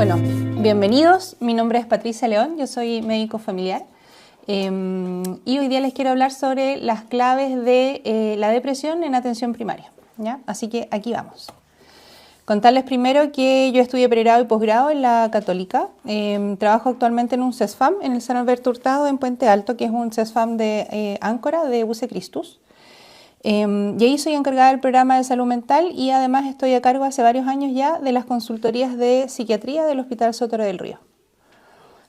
Bueno, bienvenidos. Mi nombre es Patricia León, yo soy médico familiar y hoy día les quiero hablar sobre las claves de la depresión en atención primaria, ¿ya? Así que aquí vamos. Contarles primero que yo estudié pregrado y posgrado en la Católica. Trabajo actualmente en un CESFAM en el San Alberto Hurtado en Puente Alto, que es un CESFAM de Áncora de UC Christus. Y ahí soy encargada del programa de salud mental y además estoy a cargo hace varios años ya de las consultorías de psiquiatría del Hospital Sotero del Río.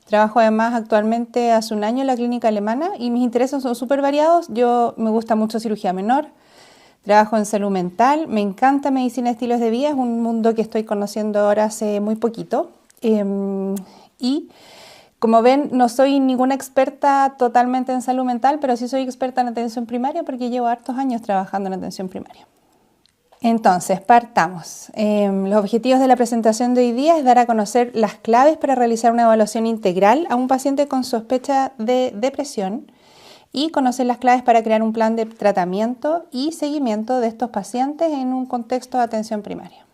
Trabajo además actualmente hace un año en la clínica alemana y mis intereses son súper variados. Me gusta mucho cirugía menor, trabajo en salud mental, me encanta medicina de estilos de vida, es un mundo que estoy conociendo ahora hace muy poquito. Y como ven, no soy ninguna experta totalmente en salud mental, pero sí soy experta en atención primaria porque llevo hartos años trabajando en atención primaria. Entonces, partamos. Los objetivos de la presentación de hoy día es dar a conocer las claves para realizar una evaluación integral a un paciente con sospecha de depresión y conocer las claves para crear un plan de tratamiento y seguimiento de estos pacientes en un contexto de atención primaria.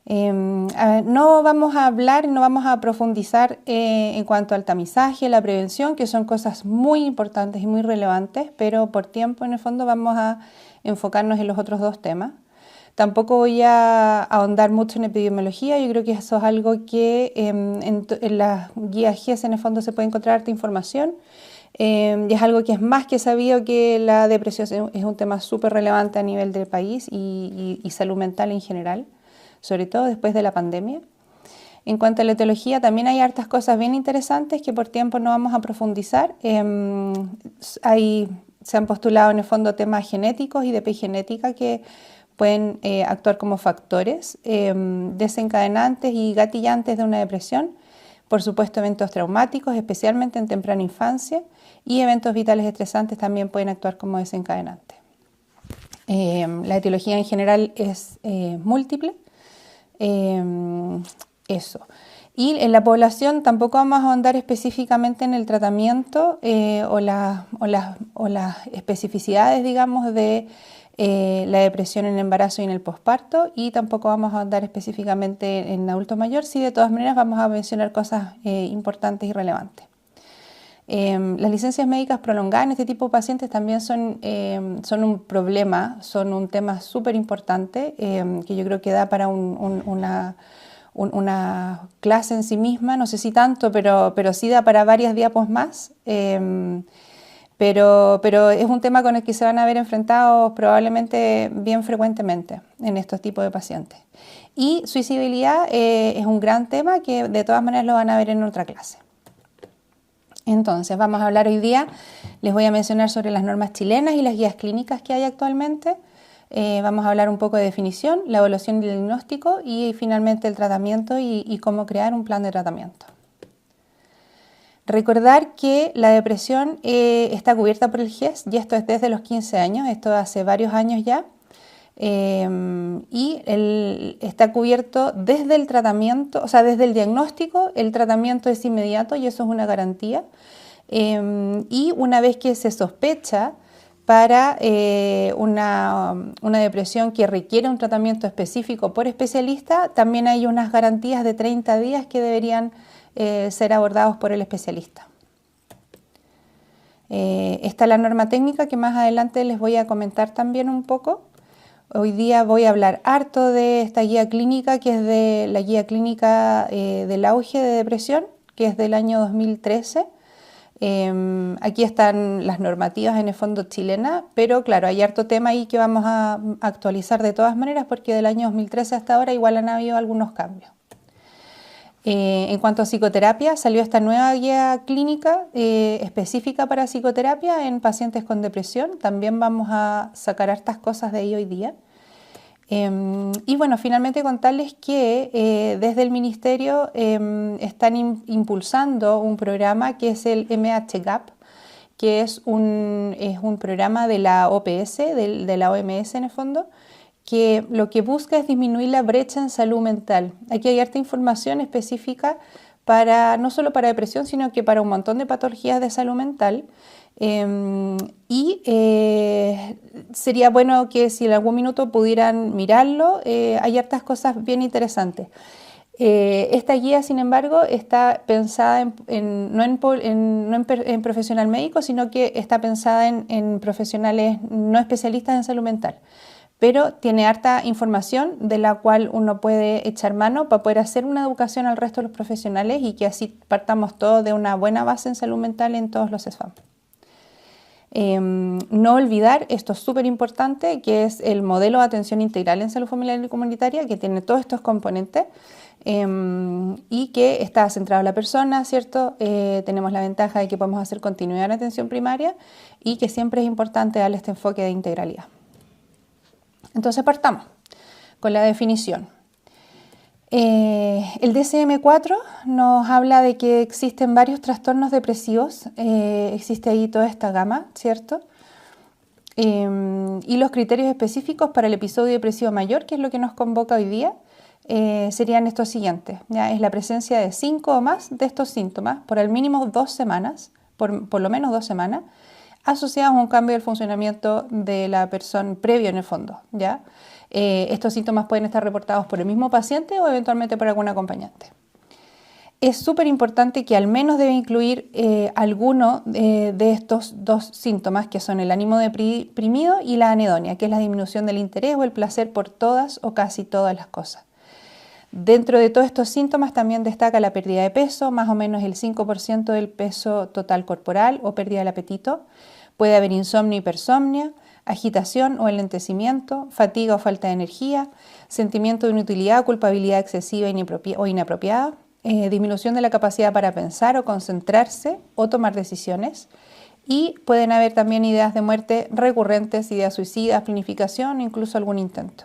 No vamos a hablar, no vamos a profundizar en cuanto al tamizaje, la prevención, que son cosas muy importantes y muy relevantes, pero por tiempo en el fondo vamos a enfocarnos en los otros dos temas. Tampoco voy a ahondar mucho en epidemiología, yo creo que eso es algo que en las guías GES en el fondo se puede encontrar harta información. Y es algo que es más que sabido que la depresión es un tema súper relevante a nivel del país y salud mental en general, sobre todo después de la pandemia. En cuanto a la etiología, también hay hartas cosas bien interesantes que por tiempo no vamos a profundizar. Se han postulado en el fondo temas genéticos y de epigenética que pueden actuar como factores desencadenantes y gatillantes de una depresión. Por supuesto, eventos traumáticos, especialmente en temprana infancia, y eventos vitales estresantes también pueden actuar como desencadenantes. La etiología en general es múltiple. Eso. Y en la población tampoco vamos a ahondar específicamente en el tratamiento o las especificidades, digamos, de la depresión en el embarazo y en el posparto, y tampoco vamos a ahondar específicamente en adulto mayor. Sí, de todas maneras vamos a mencionar cosas importantes y relevantes. Las licencias médicas prolongadas en este tipo de pacientes también son un problema, son un tema súper importante que yo creo que da para una clase en sí misma, no sé si tanto, pero sí da para varias diapos más, pero es un tema con el que se van a ver enfrentados probablemente bien frecuentemente en estos tipos de pacientes. Y suicidabilidad es un gran tema que de todas maneras lo van a ver en otra clase. Entonces, vamos a hablar hoy día, les voy a mencionar sobre las normas chilenas y las guías clínicas que hay actualmente. Vamos a hablar un poco de definición, la evaluación y el diagnóstico y finalmente el tratamiento y cómo crear un plan de tratamiento. Recordar que la depresión está cubierta por el GES y esto es desde los 15 años, esto hace varios años ya. Está cubierto desde el tratamiento, o sea, desde el diagnóstico, el tratamiento es inmediato y eso es una garantía. Y una vez que se sospecha para una depresión que requiere un tratamiento específico por especialista, también hay unas garantías de 30 días que deberían ser abordados por el especialista. Está la norma técnica que más adelante les voy a comentar también un poco. Hoy día voy a hablar harto de esta guía clínica, que es de la guía clínica del auge de depresión, que es del año 2013. Aquí están las normativas en el fondo chilena, pero claro, hay harto tema ahí que vamos a actualizar de todas maneras porque del año 2013 hasta ahora igual han habido algunos cambios. En cuanto a psicoterapia, salió esta nueva guía clínica específica para psicoterapia en pacientes con depresión. También vamos a sacar hartas cosas de ahí hoy día. Y bueno, finalmente contarles que desde el Ministerio están impulsando un programa que es el MHGAP, que es un programa de la OPS, de la OMS en el fondo, que lo que busca es disminuir la brecha en salud mental. Aquí hay harta información específica no solo para depresión, sino que para un montón de patologías de salud mental. Sería bueno que si en algún minuto pudieran mirarlo, hay hartas cosas bien interesantes. Esta guía, sin embargo, está pensada no en profesional médico, sino que está pensada en profesionales no especialistas en salud mental. Pero tiene harta información de la cual uno puede echar mano para poder hacer una educación al resto de los profesionales y que así partamos todos de una buena base en salud mental en todos los SFAM. No olvidar, esto es súper importante, que es el modelo de atención integral en salud familiar y comunitaria, que tiene todos estos componentes y que está centrado en la persona, ¿cierto? Tenemos la ventaja de que podemos hacer continuidad en atención primaria y que siempre es importante darle este enfoque de integralidad. Entonces partamos con la definición. El DSM-4 nos habla de que existen varios trastornos depresivos, existe ahí toda esta gama, ¿cierto? Y los criterios específicos para el episodio depresivo mayor, que es lo que nos convoca hoy día, serían estos siguientes. ¿Ya? Es la presencia de 5 o más de estos síntomas por al mínimo 2 semanas, por lo menos 2 semanas, asociados a un cambio del funcionamiento de la persona previo en el fondo, ¿ya? Estos síntomas pueden estar reportados por el mismo paciente o eventualmente por algún acompañante. Es súper importante que al menos debe incluir alguno de estos 2 síntomas, que son el ánimo deprimido y la anedonia, que es la disminución del interés o el placer por todas o casi todas las cosas. Dentro de todos estos síntomas también destaca la pérdida de peso, más o menos el 5% del peso total corporal o pérdida del apetito. Puede haber insomnio y hipersomnia, agitación o enlentecimiento, fatiga o falta de energía, sentimiento de inutilidad, culpabilidad excesiva o inapropiada, disminución de la capacidad para pensar o concentrarse o tomar decisiones. Y pueden haber también ideas de muerte recurrentes, ideas suicidas, planificación, incluso algún intento.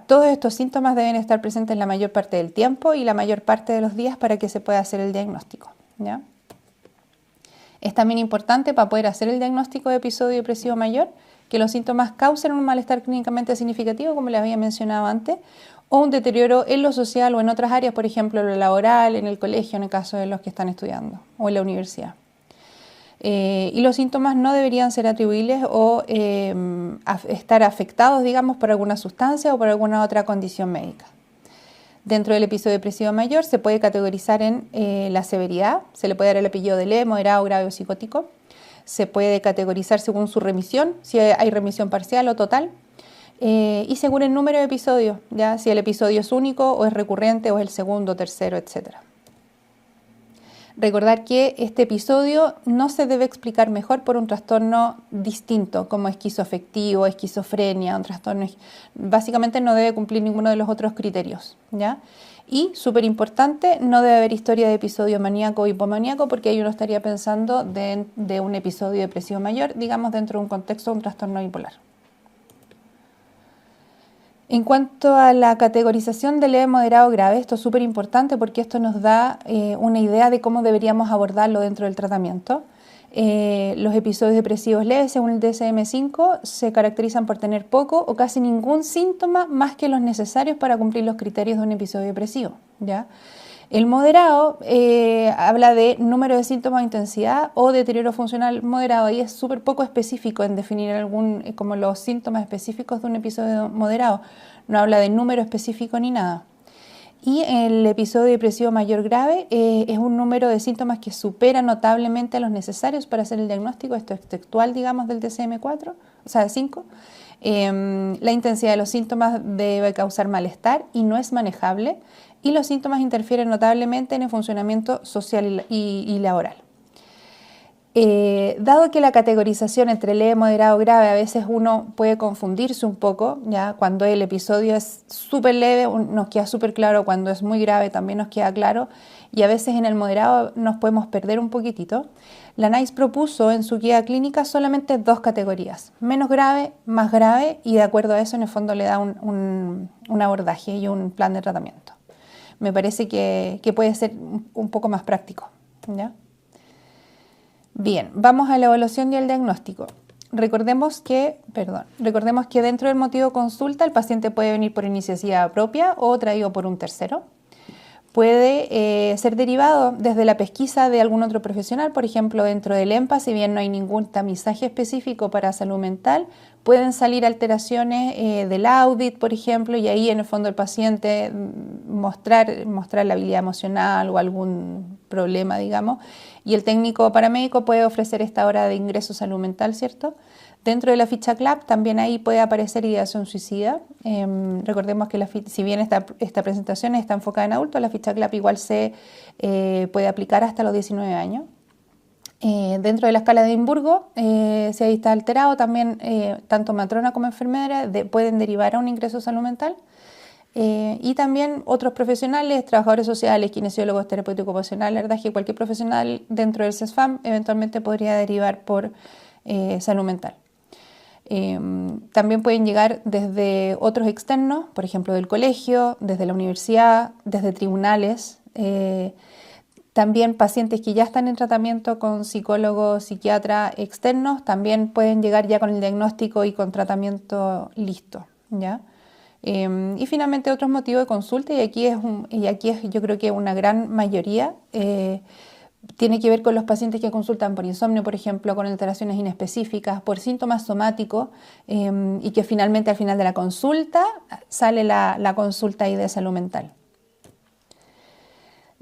Todos estos síntomas deben estar presentes la mayor parte del tiempo y la mayor parte de los días para que se pueda hacer el diagnóstico, ¿ya? Es también importante para poder hacer el diagnóstico de episodio depresivo mayor que los síntomas causen un malestar clínicamente significativo, como les había mencionado antes, o un deterioro en lo social o en otras áreas, por ejemplo, lo laboral, en el colegio, en el caso de los que están estudiando, o en la universidad. Y los síntomas no deberían ser atribuibles o estar afectados, digamos, por alguna sustancia o por alguna otra condición médica. Dentro del episodio depresivo mayor se puede categorizar en la severidad, se le puede dar el apellido de leve, moderado, grave o psicótico. Se puede categorizar según su remisión, si hay remisión parcial o total, y según el número de episodios, ya si el episodio es único o es recurrente o es el segundo, tercero, etc. Recordar que este episodio no se debe explicar mejor por un trastorno distinto, como esquizoafectivo, esquizofrenia, un trastorno. Básicamente no debe cumplir ninguno de los otros criterios, ¿ya? Y, súper importante, no debe haber historia de episodio maníaco o hipomaníaco, porque ahí uno estaría pensando de un episodio depresivo mayor, digamos, dentro de un contexto de un trastorno bipolar. En cuanto a la categorización de leve, moderado, grave, esto es súper importante porque esto nos da una idea de cómo deberíamos abordarlo dentro del tratamiento. Los episodios depresivos leves, según el DSM-5, se caracterizan por tener poco o casi ningún síntoma más que los necesarios para cumplir los criterios de un episodio depresivo, ¿ya? El moderado habla de número de síntomas o intensidad o deterioro funcional moderado, y es súper poco específico en definir como los síntomas específicos de un episodio moderado. No habla de número específico ni nada. Y el episodio depresivo mayor grave es un número de síntomas que supera notablemente a los necesarios para hacer el diagnóstico. Esto es textual, digamos, del DSM-4, o sea, 5. La intensidad de los síntomas debe causar malestar y no es manejable, y los síntomas interfieren notablemente en el funcionamiento social y laboral. Dado que la categorización entre leve, moderado, grave, a veces uno puede confundirse un poco, ¿ya? Cuando el episodio es súper leve nos queda súper claro, cuando es muy grave también nos queda claro, y a veces en el moderado nos podemos perder un poquitito. La NICE propuso en su guía clínica solamente 2 categorías, menos grave, más grave, y de acuerdo a eso en el fondo le da un abordaje y un plan de tratamiento. Me parece que puede ser un poco más práctico, ¿ya? Bien, vamos a la evaluación y al diagnóstico. Recordemos que dentro del motivo de consulta el paciente puede venir por iniciativa propia o traído por un tercero. puede ser derivado desde la pesquisa de algún otro profesional. Por ejemplo, dentro del EMPA, si bien no hay ningún tamizaje específico para salud mental, pueden salir alteraciones del audit, por ejemplo, y ahí en el fondo el paciente mostrar la habilidad emocional o algún problema, digamos, y el técnico paramédico puede ofrecer esta hora de ingreso salud mental, ¿cierto? Dentro de la ficha CLAP también ahí puede aparecer ideación suicida. Recordemos que si bien esta presentación está enfocada en adultos, la ficha CLAP igual se puede aplicar hasta los 19 años. Dentro de la escala de Edimburgo, si ahí está alterado, también tanto matrona como enfermera pueden derivar a un ingreso de salud mental. Y también otros profesionales, trabajadores sociales, kinesiólogos, terapéuticos ocupacional, la verdad es que cualquier profesional dentro del CESFAM eventualmente podría derivar por salud mental. También pueden llegar desde otros externos, por ejemplo del colegio, desde la universidad, desde tribunales. También pacientes que ya están en tratamiento con psicólogos, psiquiatras externos, también pueden llegar ya con el diagnóstico y con tratamiento listo, ¿ya? Y finalmente otros motivos de consulta, y aquí es yo creo que una gran mayoría, tiene que ver con los pacientes que consultan por insomnio, por ejemplo, con alteraciones inespecíficas, por síntomas somáticos, y que finalmente al final de la consulta sale la consulta ahí de salud mental.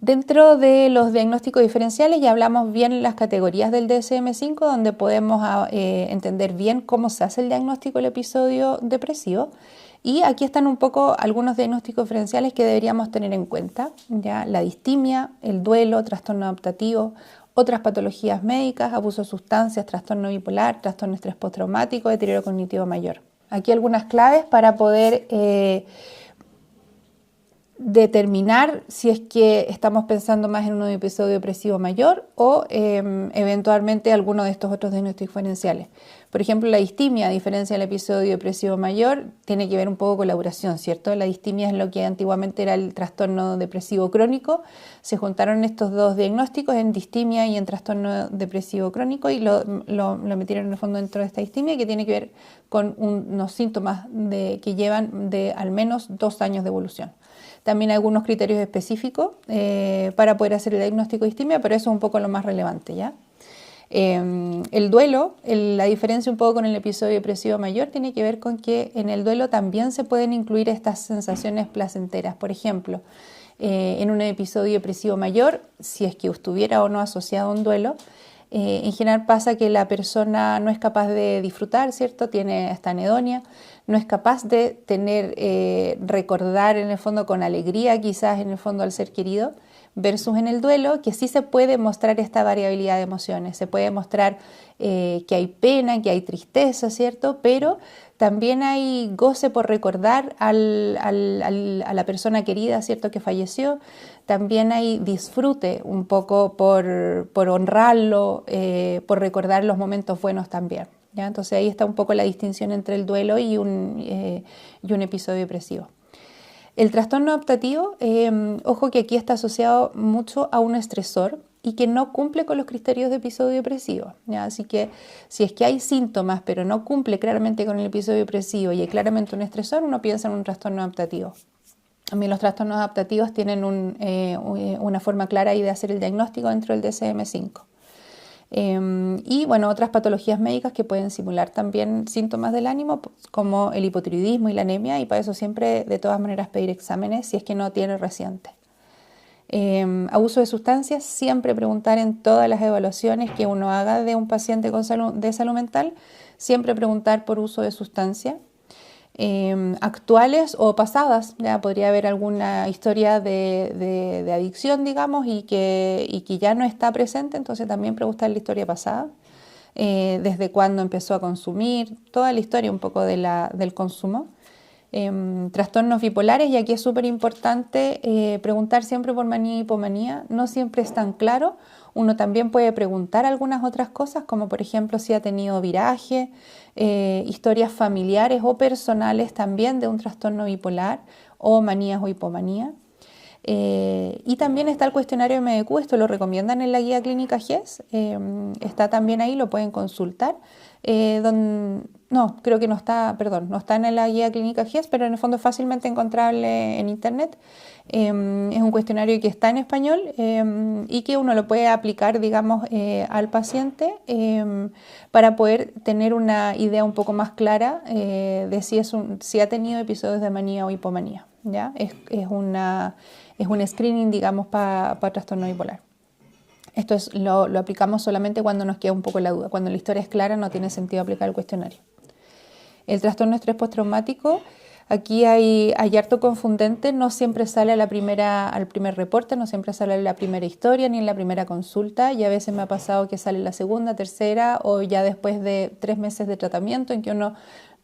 Dentro de los diagnósticos diferenciales ya hablamos bien las categorías del DSM-5, donde podemos entender bien cómo se hace el diagnóstico del episodio depresivo. Y aquí están un poco algunos diagnósticos diferenciales que deberíamos tener en cuenta, ¿ya? La distimia, el duelo, trastorno adaptativo, otras patologías médicas, abuso de sustancias, trastorno bipolar, trastorno estrés postraumático, deterioro cognitivo mayor. Aquí algunas claves para poder determinar si es que estamos pensando más en un episodio depresivo mayor o eventualmente alguno de estos otros diagnósticos diferenciales. Por ejemplo, la distimia, a diferencia del episodio depresivo mayor, tiene que ver un poco con la duración, ¿cierto? La distimia es lo que antiguamente era el trastorno depresivo crónico. Se juntaron estos dos diagnósticos en distimia y en trastorno depresivo crónico y lo metieron en el fondo dentro de esta distimia, que tiene que ver con unos síntomas que llevan de al menos 2 años de evolución. También hay algunos criterios específicos para poder hacer el diagnóstico de distimia, pero eso es un poco lo más relevante, ¿ya? El duelo, la diferencia un poco con el episodio depresivo mayor tiene que ver con que en el duelo también se pueden incluir estas sensaciones placenteras. Por ejemplo, en un episodio depresivo mayor, si es que estuviera o no asociado a un duelo, en general pasa que la persona no es capaz de disfrutar, ¿cierto? Tiene esta anedonia, no es capaz de recordar en el fondo con alegría quizás en el fondo al ser querido, versus en el duelo que sí se puede mostrar esta variabilidad de emociones, se puede mostrar que hay pena, que hay tristeza, ¿cierto? Pero también hay goce por recordar a la persona querida, ¿cierto? Que falleció. También hay disfrute un poco por honrarlo, por recordar los momentos buenos también, ¿ya? Entonces ahí está un poco la distinción entre el duelo y un episodio depresivo. El trastorno adaptativo, ojo que aquí está asociado mucho a un estresor y que no cumple con los criterios de episodio depresivo, ¿ya? Así que si es que hay síntomas pero no cumple claramente con el episodio depresivo y hay claramente un estresor, uno piensa en un trastorno adaptativo. También los trastornos adaptativos tienen una forma clara ahí de hacer el diagnóstico dentro del DSM-5. Y bueno, otras patologías médicas que pueden simular también síntomas del ánimo, como el hipotiroidismo y la anemia, y para eso siempre de todas maneras pedir exámenes si es que no tiene reciente. Abuso de sustancias, siempre preguntar en todas las evaluaciones que uno haga de un paciente de salud mental, siempre preguntar por uso de sustancia. Actuales o pasadas, ya podría haber alguna historia de adicción, digamos, y que ya no está presente, entonces también preguntar la historia pasada, desde cuándo empezó a consumir, toda la historia un poco del consumo. Trastornos bipolares, y aquí es súper importante preguntar siempre por manía y hipomanía, no siempre es tan claro. Uno también puede preguntar algunas otras cosas, como por ejemplo si ha tenido viraje, historias familiares o personales también de un trastorno bipolar o manías o hipomanía. Y también está el cuestionario MDQ, esto lo recomiendan en la guía clínica GES, está también ahí, lo pueden consultar. No, creo que no está, perdón, no está en la guía clínica GES, pero en el fondo es fácilmente encontrable en internet. Es un cuestionario que está en español y que uno lo puede aplicar, digamos, al paciente para poder tener una idea un poco más clara de si ha tenido episodios de manía o hipomanía, ¿ya? Es un screening, digamos, para trastorno bipolar. Esto lo aplicamos solamente cuando nos queda un poco la duda. Cuando la historia es clara no tiene sentido aplicar el cuestionario. El trastorno de estrés postraumático, aquí hay harto confundente, no siempre sale al primer reporte, no siempre sale en la primera historia ni en la primera consulta, y a veces me ha pasado que sale en la segunda, tercera o ya después de 3 meses de tratamiento en que uno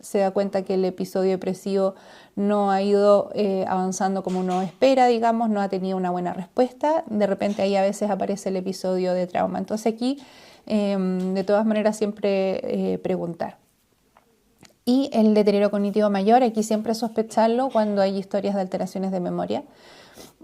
se da cuenta que el episodio depresivo no ha ido avanzando como uno espera, digamos, no ha tenido una buena respuesta. De repente ahí a veces aparece el episodio de trauma. Entonces aquí, de todas maneras, siempre preguntar. Y el deterioro cognitivo mayor, aquí siempre sospecharlo cuando hay historias de alteraciones de memoria.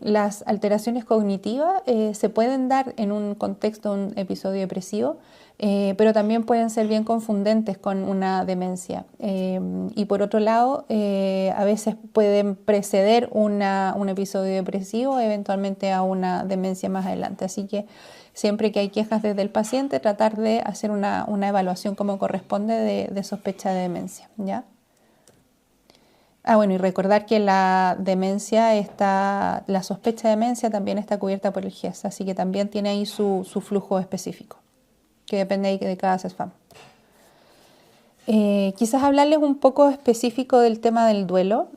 Las alteraciones cognitivas se pueden dar en un contexto de un episodio depresivo, pero también pueden ser bien confundentes con una demencia. Y por otro lado, a veces pueden preceder un episodio depresivo, eventualmente a una demencia más adelante. Así que siempre que hay quejas desde el paciente, tratar de hacer una evaluación como corresponde de sospecha de demencia, ¿ya? Bueno, y recordar que la sospecha de demencia también está cubierta por el GES, así que también tiene ahí su flujo específico, que depende ahí de cada CESFAM. Quizás hablarles un poco específico del tema del duelo.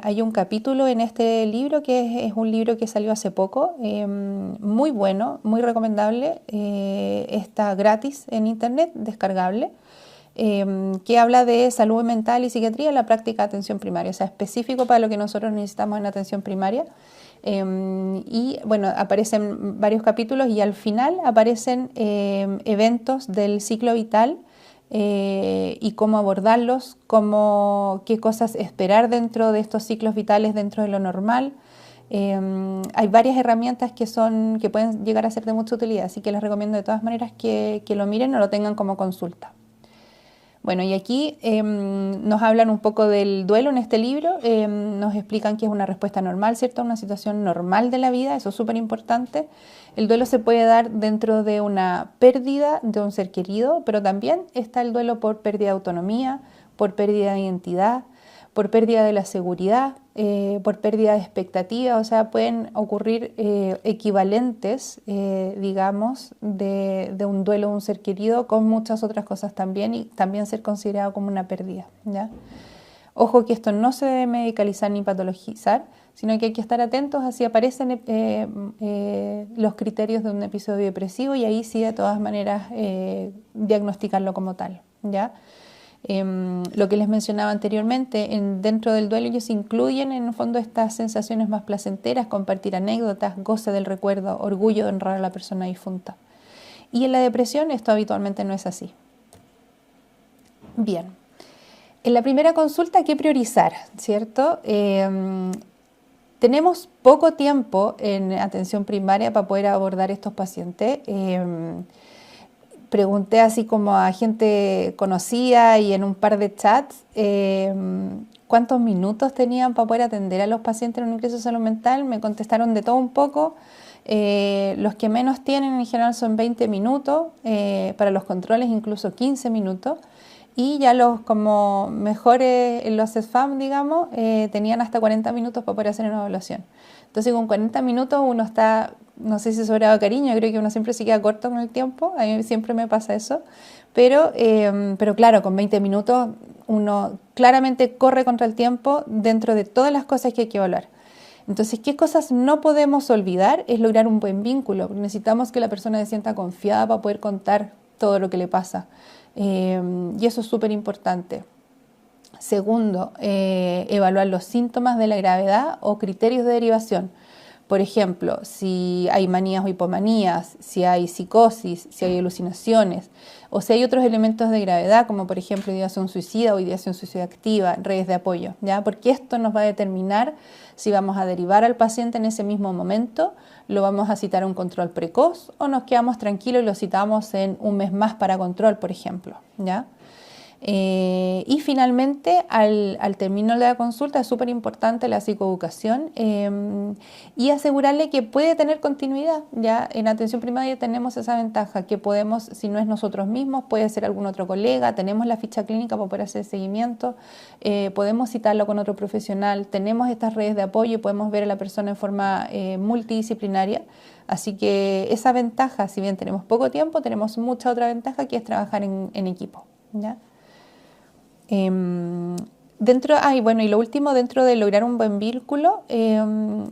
Hay un capítulo en este libro que es un libro que salió hace poco, muy bueno, muy recomendable, está gratis en internet, descargable. Que habla de salud mental y psiquiatría en la práctica de atención primaria, o sea, específico para lo que nosotros necesitamos en atención primaria. Y bueno, aparecen varios capítulos y al final aparecen eventos del ciclo vital y cómo abordarlos, qué cosas esperar dentro de estos ciclos vitales dentro de lo normal. Hay varias herramientas que pueden llegar a ser de mucha utilidad, así que les recomiendo de todas maneras que lo miren o lo tengan como consulta. Bueno, y aquí nos hablan un poco del duelo en este libro, nos explican que es una respuesta normal, ¿cierto? Una situación normal de la vida, eso es súper importante. El duelo se puede dar dentro de una pérdida de un ser querido, pero también está el duelo por pérdida de autonomía, por pérdida de identidad, por pérdida de la seguridad, por pérdida de expectativa, o sea, pueden ocurrir equivalentes, digamos, de un duelo de un ser querido con muchas otras cosas también y también ser considerado como una pérdida, ¿ya? Ojo que esto no se debe medicalizar ni patologizar, sino que hay que estar atentos a si aparecen los criterios de un episodio depresivo y ahí sí de todas maneras diagnosticarlo como tal, ¿ya? Lo que les mencionaba anteriormente, dentro del duelo ellos incluyen en el fondo estas sensaciones más placenteras, compartir anécdotas, goce del recuerdo, orgullo de honrar a la persona difunta. Y en la depresión esto habitualmente no es así. Bien, en la primera consulta hay que priorizar, ¿cierto? Tenemos poco tiempo en atención primaria para poder abordar estos pacientes. Pregunté así como a gente conocida y en un par de chats cuántos minutos tenían para poder atender a los pacientes en un ingreso de salud mental. Me contestaron de todo un poco. Los que menos tienen en general son 20 minutos, para los controles incluso 15 minutos. Y ya los como mejores, los CESFAM, digamos, tenían hasta 40 minutos para poder hacer una evaluación. Entonces con 40 minutos uno está, no sé si sobrado cariño, creo que uno siempre se queda corto con el tiempo, a mí siempre me pasa eso, pero claro, con 20 minutos uno claramente corre contra el tiempo dentro de todas las cosas que hay que evaluar. Entonces, ¿qué cosas no podemos olvidar? Es lograr un buen vínculo, porque necesitamos que la persona se sienta confiada para poder contar todo lo que le pasa. Y eso es súper importante. Segundo, evaluar los síntomas de la gravedad o criterios de derivación. Por ejemplo, si hay manías o hipomanías, si hay psicosis, si hay alucinaciones, o si hay otros elementos de gravedad, como por ejemplo ideación suicida o ideación suicida activa, redes de apoyo, ¿ya? Porque esto nos va a determinar si vamos a derivar al paciente en ese mismo momento, lo vamos a citar a un control precoz o nos quedamos tranquilos y lo citamos en un mes más para control, por ejemplo, ¿ya? Y finalmente, al término de la consulta, es súper importante la psicoeducación y asegurarle que puede tener continuidad. Ya en atención primaria tenemos esa ventaja, que podemos, si no es nosotros mismos, puede ser algún otro colega, tenemos la ficha clínica para poder hacer seguimiento, podemos citarlo con otro profesional, tenemos estas redes de apoyo y podemos ver a la persona en forma multidisciplinaria. Así que esa ventaja, si bien tenemos poco tiempo, tenemos mucha otra ventaja, que es trabajar en equipo, ¿ya? Y lo último, dentro de lograr un buen vínculo,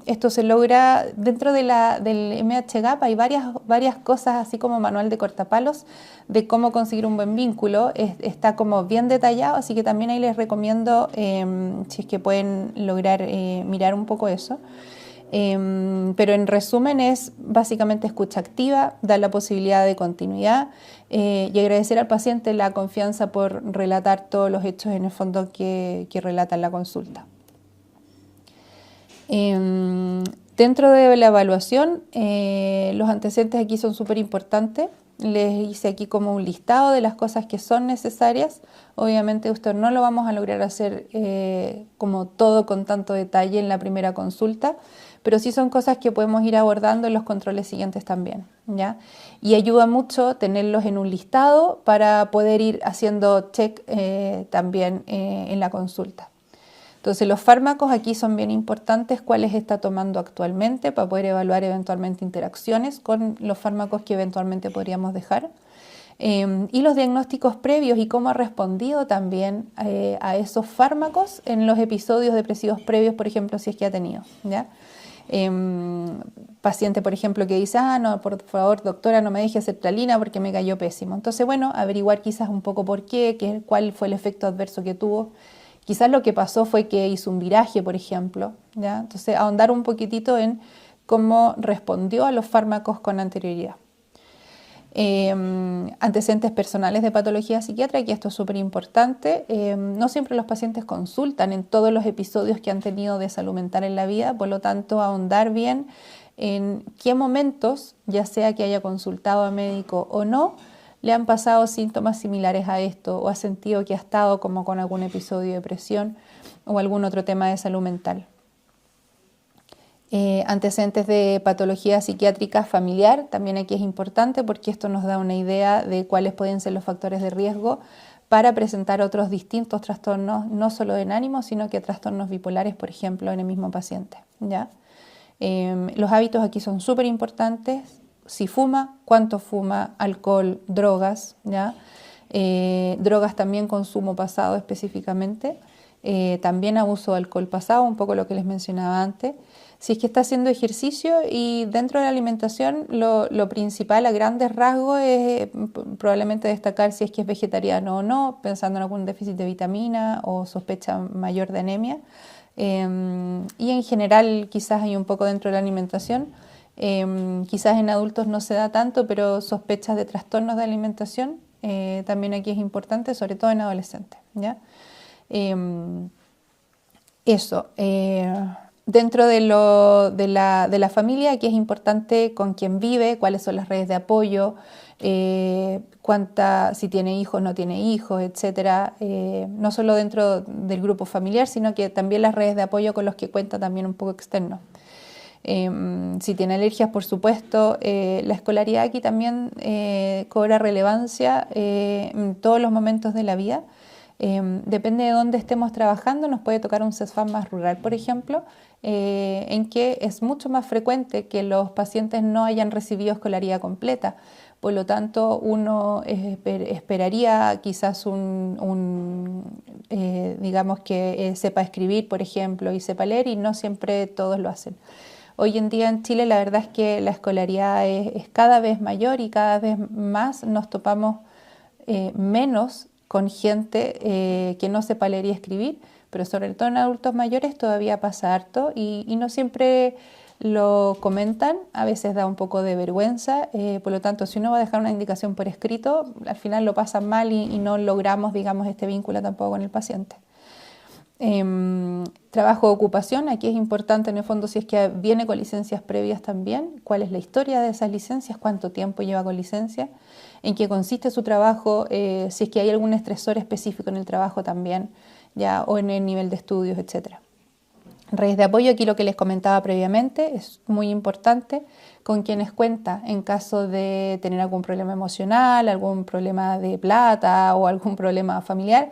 esto se logra dentro del MHGAP. Hay varias cosas, así como manual de cortapalos, de cómo conseguir un buen vínculo. Está como bien detallado, así que también ahí les recomiendo, si es que pueden lograr mirar un poco eso. Pero en resumen es básicamente escucha activa, dar la posibilidad de continuidad y agradecer al paciente la confianza por relatar todos los hechos en el fondo que relata en la consulta. Dentro de la evaluación, los antecedentes aquí son súper importantes. Les hice aquí como un listado de las cosas que son necesarias. Obviamente usted no lo vamos a lograr hacer como todo con tanto detalle en la primera consulta, pero sí son cosas que podemos ir abordando en los controles siguientes también, ¿ya? Y ayuda mucho tenerlos en un listado para poder ir haciendo check también en la consulta. Entonces los fármacos aquí son bien importantes, cuáles está tomando actualmente para poder evaluar eventualmente interacciones con los fármacos que eventualmente podríamos dejar. Y los diagnósticos previos y cómo ha respondido también a esos fármacos en los episodios depresivos previos, por ejemplo, si es que ha tenido, ¿ya? Paciente, por ejemplo, que dice, no, por favor, doctora, no me deje sertralina porque me cayó pésimo. Entonces, bueno, averiguar quizás un poco por qué, cuál fue el efecto adverso que tuvo. Quizás lo que pasó fue que hizo un viraje, por ejemplo, ¿ya? Entonces, ahondar un poquitito en cómo respondió a los fármacos con anterioridad. Antecedentes personales de patología psiquiátrica, y esto es súper importante. No siempre los pacientes consultan en todos los episodios que han tenido de salud mental en la vida, por lo tanto, ahondar bien en qué momentos, ya sea que haya consultado a médico o no, le han pasado síntomas similares a esto o ha sentido que ha estado como con algún episodio de depresión o algún otro tema de salud mental. Antecedentes de patología psiquiátrica familiar, también aquí es importante porque esto nos da una idea de cuáles pueden ser los factores de riesgo para presentar otros distintos trastornos, no solo en ánimo, sino que trastornos bipolares, por ejemplo, en el mismo paciente, ¿ya? Los hábitos aquí son súper importantes. Si fuma, cuánto fuma, alcohol, drogas, ¿ya? Drogas también, consumo pasado específicamente, también abuso de alcohol pasado, un poco lo que les mencionaba antes. Si es que está haciendo ejercicio, y dentro de la alimentación lo principal a grandes rasgos es probablemente destacar si es que es vegetariano o no, pensando en algún déficit de vitamina o sospecha mayor de anemia. Y en general quizás hay un poco dentro de la alimentación. Quizás en adultos no se da tanto, pero sospechas de trastornos de alimentación también aquí es importante, sobre todo en adolescentes, ¿ya? Dentro de la familia, aquí es importante con quién vive, cuáles son las redes de apoyo, si tiene hijos, no tiene hijos, etcétera. No solo dentro del grupo familiar, sino que también las redes de apoyo con los que cuenta también un poco externo. Si tiene alergias, por supuesto. La escolaridad aquí también cobra relevancia en todos los momentos de la vida. Depende de dónde estemos trabajando, nos puede tocar un CESFAM más rural, por ejemplo, en que es mucho más frecuente que los pacientes no hayan recibido escolaridad completa. Por lo tanto, uno esperaría quizás digamos que sepa escribir, por ejemplo, y sepa leer, y no siempre todos lo hacen. Hoy en día en Chile la verdad es que la escolaridad es cada vez mayor y cada vez más nos topamos menos con gente que no sepa leer y escribir, pero sobre todo en adultos mayores todavía pasa harto y no siempre lo comentan, a veces da un poco de vergüenza, por lo tanto, si uno va a dejar una indicación por escrito, al final lo pasan mal y no logramos, digamos, este vínculo tampoco con el paciente. Trabajo de ocupación, aquí es importante en el fondo si es que viene con licencias previas también, cuál es la historia de esas licencias, cuánto tiempo lleva con licencia, en qué consiste su trabajo, si es que hay algún estresor específico en el trabajo también, ya, o en el nivel de estudios, etcétera. Redes de apoyo, aquí lo que les comentaba previamente, es muy importante con quienes cuenta en caso de tener algún problema emocional, algún problema de plata o algún problema familiar,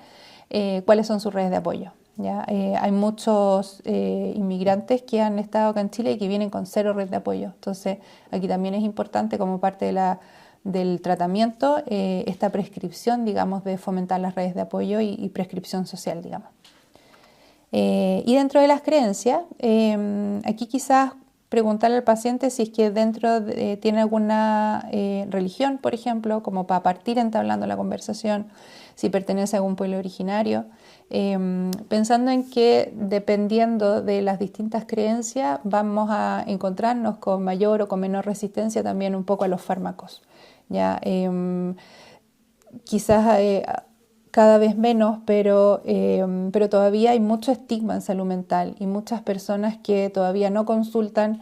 cuáles son sus redes de apoyo. ¿Ya? Hay muchos inmigrantes que han estado acá en Chile y que vienen con 0 red de apoyo. Entonces, aquí también es importante como parte del tratamiento esta prescripción, digamos, de fomentar las redes de apoyo y prescripción social, digamos. Y dentro de las creencias, aquí quizás preguntarle al paciente si es que tiene alguna religión, por ejemplo, como para partir entablando la conversación, si pertenece a algún pueblo originario, pensando en que dependiendo de las distintas creencias vamos a encontrarnos con mayor o con menor resistencia también un poco a los fármacos. ¿Ya? Quizás cada vez menos, pero todavía hay mucho estigma en salud mental y muchas personas que todavía no consultan,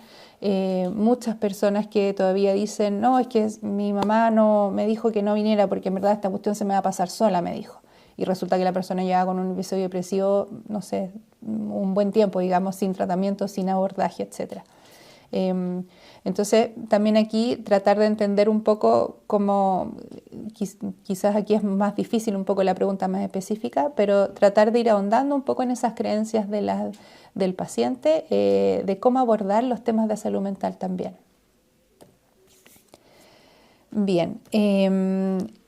muchas personas que todavía dicen, no, es que mi mamá no me dijo que no viniera porque en verdad esta cuestión se me va a pasar sola, me dijo. Y resulta que la persona lleva con un episodio depresivo, no sé, un buen tiempo, digamos, sin tratamiento, sin abordaje, etc. Entonces, también aquí tratar de entender un poco cómo, quizás aquí es más difícil un poco la pregunta más específica, pero tratar de ir ahondando un poco en esas creencias del paciente, de cómo abordar los temas de salud mental también. Bien,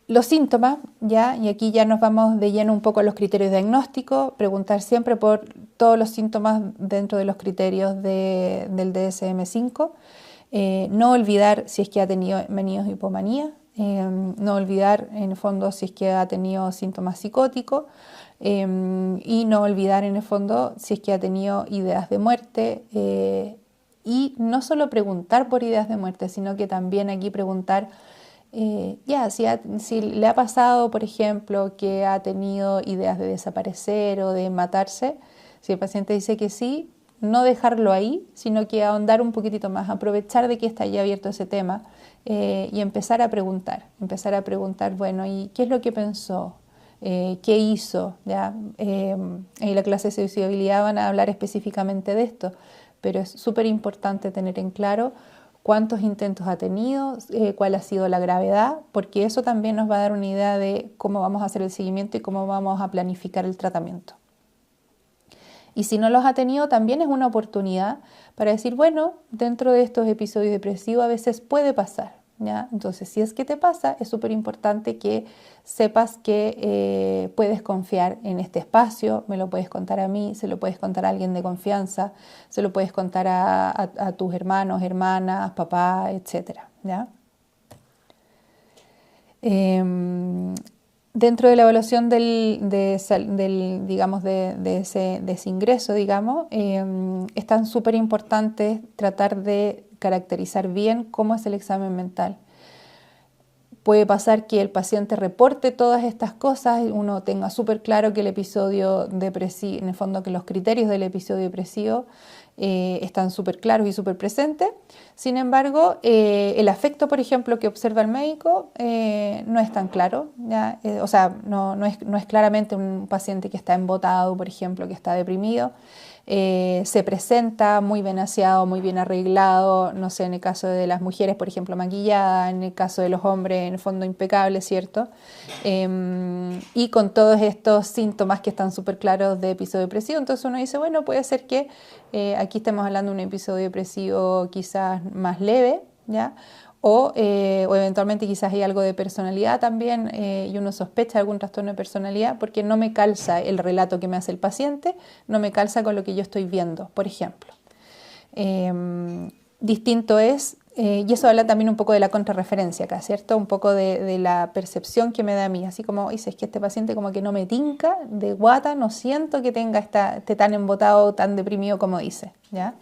los síntomas, ya, y aquí ya nos vamos de lleno un poco a los criterios diagnósticos, preguntar siempre por todos los síntomas dentro de los criterios del DSM-5, no olvidar si es que ha tenido menios hipomanía, no olvidar en el fondo si es que ha tenido síntomas psicóticos y no olvidar en el fondo si es que ha tenido ideas de muerte y no solo preguntar por ideas de muerte, sino que también aquí preguntar si le ha pasado, por ejemplo, que ha tenido ideas de desaparecer o de matarse, si el paciente dice que sí, no dejarlo ahí, sino que ahondar un poquitito más, aprovechar de que está ya abierto ese tema y empezar a preguntar, bueno, ¿y qué es lo que pensó? ¿Qué hizo? ¿Ya? En la clase de suicidabilidad van a hablar específicamente de esto, pero es súper importante tener en claro cuántos intentos ha tenido, cuál ha sido la gravedad, porque eso también nos va a dar una idea de cómo vamos a hacer el seguimiento y cómo vamos a planificar el tratamiento. Y si no los ha tenido, también es una oportunidad para decir, bueno, dentro de estos episodios depresivos a veces puede pasar, ¿ya? Entonces, si es que te pasa, es súper importante que sepas que puedes confiar en este espacio, me lo puedes contar a mí, se lo puedes contar a alguien de confianza, se lo puedes contar a tus hermanos, hermanas, papá, etc. ¿Ya? Dentro de la evaluación de ese ingreso, es tan súper importante tratar de caracterizar bien cómo es el examen mental. Puede pasar que el paciente reporte todas estas cosas, uno tenga súper claro que el episodio depresivo, en el fondo que los criterios del episodio depresivo están súper claros y súper presentes. Sin embargo, el afecto, por ejemplo, que observa el médico no es tan claro, ¿ya? No es claramente un paciente que está embotado, por ejemplo, que está deprimido. Se presenta muy bien aseado, muy bien arreglado, no sé, en el caso de las mujeres, por ejemplo, maquillada, en el caso de los hombres, en el fondo impecable, ¿cierto? Y con todos estos síntomas que están súper claros de episodio depresivo, entonces uno dice, bueno, puede ser que aquí estemos hablando de un episodio depresivo quizás más leve, ¿ya? O eventualmente quizás hay algo de personalidad también y uno sospecha algún trastorno de personalidad porque no me calza el relato que me hace el paciente, no me calza con lo que yo estoy viendo, por ejemplo. Distinto es, y eso habla también un poco de la contrarreferencia acá, ¿cierto? Un poco de la percepción que me da a mí, así como, dice, es que este paciente como que no me tinca de guata, no siento que esté tan embotado, tan deprimido como dice, ¿ya?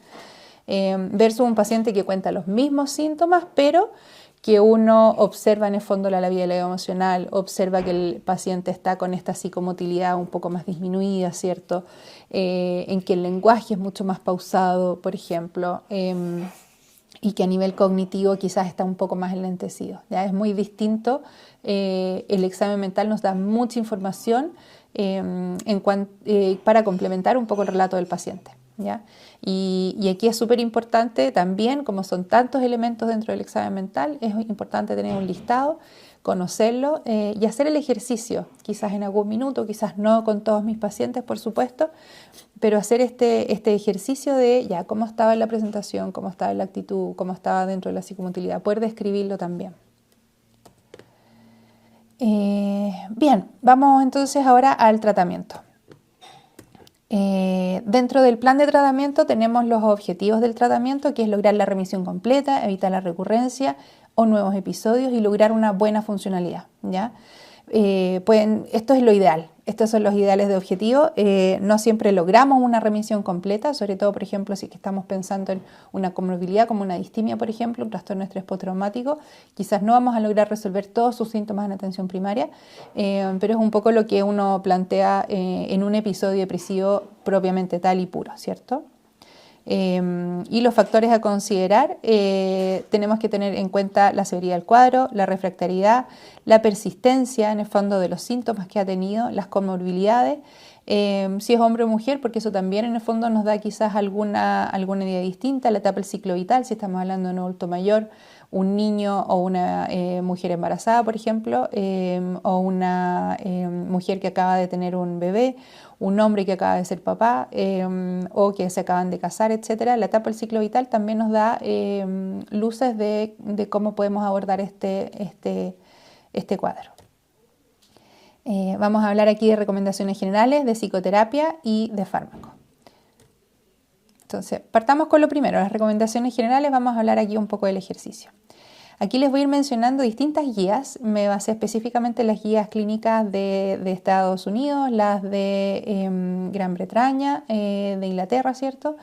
versus un paciente que cuenta los mismos síntomas, pero que uno observa en el fondo la vida emocional, observa que el paciente está con esta psicomotilidad un poco más disminuida, ¿cierto? En que el lenguaje es mucho más pausado, por ejemplo, y que a nivel cognitivo quizás está un poco más enlentecido. ¿Ya? Es muy distinto, el examen mental nos da mucha información para complementar un poco el relato del paciente. ¿Ya? Y aquí es súper importante también, como son tantos elementos dentro del examen mental, es importante tener un listado, conocerlo y hacer el ejercicio, quizás en algún minuto, quizás no con todos mis pacientes, por supuesto, pero hacer este ejercicio de ya cómo estaba en la presentación, cómo estaba en la actitud, cómo estaba dentro de la psicomotilidad, poder describirlo también. Bien, vamos entonces ahora al tratamiento. Dentro del plan de tratamiento tenemos los objetivos del tratamiento, que es lograr la remisión completa, evitar la recurrencia o nuevos episodios y lograr una buena funcionalidad, ¿ya? Esto es lo ideal, estos son los ideales de objetivo. No siempre logramos una remisión completa, sobre todo, por ejemplo, si estamos pensando en una comorbilidad como una distimia, por ejemplo, un trastorno de estrés postraumático, quizás no vamos a lograr resolver todos sus síntomas en atención primaria, pero es un poco lo que uno plantea en un episodio depresivo propiamente tal y puro, ¿cierto? Y los factores a considerar, tenemos que tener en cuenta la severidad del cuadro, la refractariedad, la persistencia en el fondo de los síntomas que ha tenido, las comorbilidades, si es hombre o mujer, porque eso también en el fondo nos da quizás alguna idea distinta, la etapa del ciclo vital, si estamos hablando de un adulto mayor, un niño o una mujer embarazada, por ejemplo, o una mujer que acaba de tener un bebé, un hombre que acaba de ser papá o que se acaban de casar, etc. La etapa del ciclo vital también nos da luces de cómo podemos abordar este cuadro. Vamos a hablar aquí de recomendaciones generales, de psicoterapia y de fármaco. Entonces, partamos con lo primero, las recomendaciones generales. Vamos a hablar aquí un poco del ejercicio. Aquí les voy a ir mencionando distintas guías, me basé específicamente en las guías clínicas de Estados Unidos, las de Gran Bretaña, de Inglaterra, ¿cierto?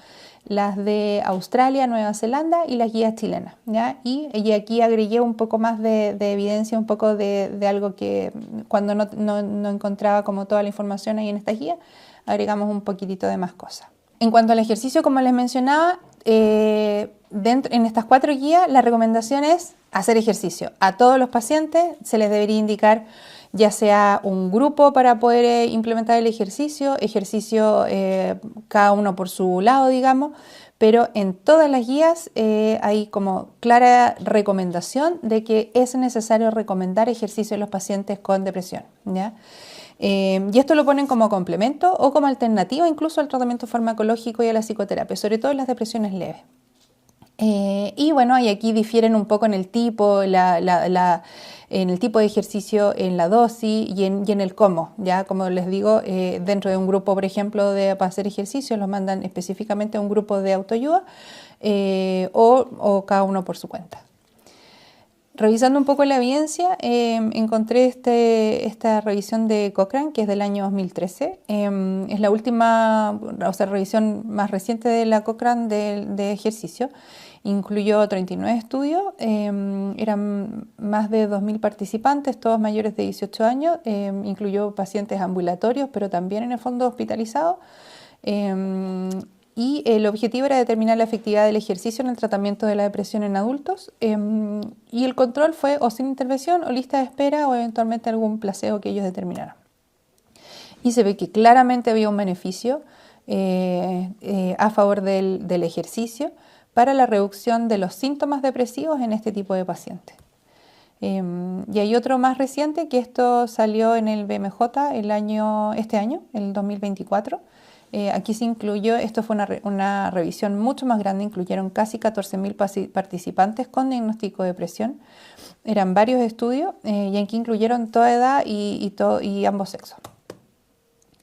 Las de Australia, Nueva Zelanda y las guías chilenas, ¿ya? Y aquí agregué un poco más de evidencia, un poco de algo que cuando no encontraba como toda la información ahí en esta guía, agregamos un poquitito de más cosas. En cuanto al ejercicio, como les mencionaba, en estas 4 guías la recomendación es hacer ejercicio. A todos los pacientes se les debería indicar ya sea un grupo para poder implementar el ejercicio cada uno por su lado, digamos, pero en todas las guías hay como clara recomendación de que es necesario recomendar ejercicio en los pacientes con depresión, ¿ya? Y esto lo ponen como complemento o como alternativa incluso al tratamiento farmacológico y a la psicoterapia, sobre todo en las depresiones leves. Y bueno, y aquí difieren un poco en el tipo, en el tipo de ejercicio, en la dosis y en el cómo. Ya, como les digo, dentro de un grupo, por ejemplo, para hacer ejercicio, los mandan específicamente a un grupo de autoayuda o cada uno por su cuenta. Revisando un poco la evidencia, encontré esta revisión de Cochrane, que es del año 2013. Es la última, revisión más reciente de la Cochrane de ejercicio. Incluyó 39 estudios, eran más de 2.000 participantes, todos mayores de 18 años. Incluyó pacientes ambulatorios, pero también en el fondo hospitalizados. Y el objetivo era determinar la efectividad del ejercicio en el tratamiento de la depresión en adultos, y el control fue o sin intervención o lista de espera o eventualmente algún placebo que ellos determinaran. Y se ve que claramente había un beneficio a favor del ejercicio para la reducción de los síntomas depresivos en este tipo de pacientes. Y hay otro más reciente, que esto salió en el BMJ este año, el 2024. Aquí se incluyó, esto fue una revisión mucho más grande, incluyeron casi 14.000 participantes con diagnóstico de depresión. Eran varios estudios y aquí incluyeron toda edad y ambos sexos.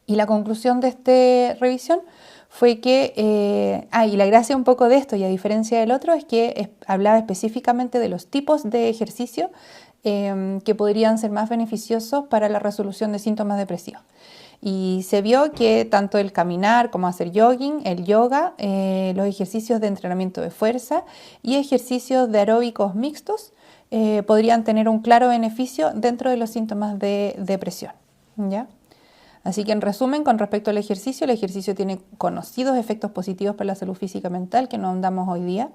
Y la conclusión de esta revisión fue que, y la gracia un poco de esto, y a diferencia del otro, es que hablaba específicamente de los tipos de ejercicio que podrían ser más beneficiosos para la resolución de síntomas depresivos. Y se vio que tanto el caminar como hacer jogging, el yoga, los ejercicios de entrenamiento de fuerza y ejercicios de aeróbicos mixtos podrían tener un claro beneficio dentro de los síntomas de depresión, ¿ya? Así que en resumen, con respecto al ejercicio, el ejercicio tiene conocidos efectos positivos para la salud física y mental que no ahondamos hoy día.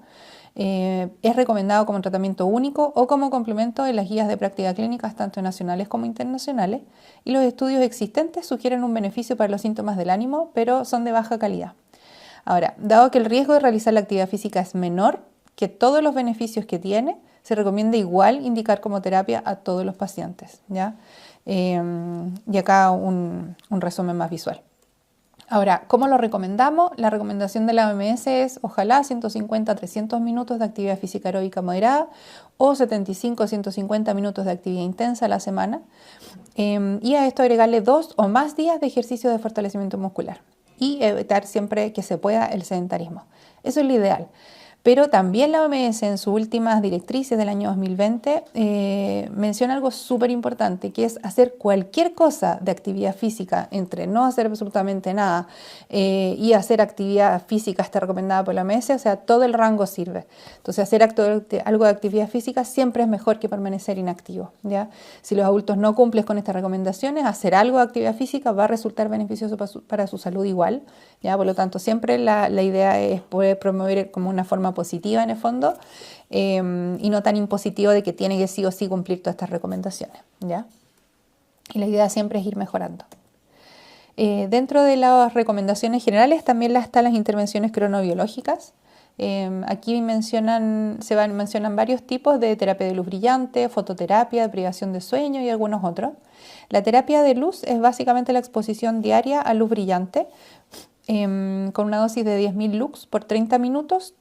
Es recomendado como tratamiento único o como complemento en las guías de práctica clínicas tanto nacionales como internacionales, y los estudios existentes sugieren un beneficio para los síntomas del ánimo, pero son de baja calidad. Ahora, dado que el riesgo de realizar la actividad física es menor que todos los beneficios que tiene, se recomienda igual indicar como terapia a todos los pacientes, ¿ya? Y acá un resumen más visual. Ahora, ¿cómo lo recomendamos? La recomendación de la OMS es ojalá 150 a 300 minutos de actividad física aeróbica moderada o 75 a 150 minutos de actividad intensa a la semana, y a esto agregarle 2 o más días de ejercicio de fortalecimiento muscular y evitar siempre que se pueda el sedentarismo. Eso es lo ideal. Pero también la OMS en sus últimas directrices del año 2020 menciona algo súper importante, que es hacer cualquier cosa de actividad física entre no hacer absolutamente nada y hacer actividad física está recomendada por la OMS, o sea, todo el rango sirve. Entonces, hacer algo de actividad física siempre es mejor que permanecer inactivo, ¿ya? Si los adultos no cumplen con estas recomendaciones, hacer algo de actividad física va a resultar beneficioso para su salud igual, ¿ya? Por lo tanto, siempre la idea es poder promover como una forma positiva en el fondo y no tan impositivo de que tiene que sí o sí cumplir todas estas recomendaciones, ¿ya? Y la idea siempre es ir mejorando. Dentro de las recomendaciones generales también están las intervenciones cronobiológicas. Aquí mencionan varios tipos de terapia de luz brillante, fototerapia, de privación de sueño y algunos otros. La terapia de luz es básicamente la exposición diaria a luz brillante con una dosis de 10.000 lux por 30 minutos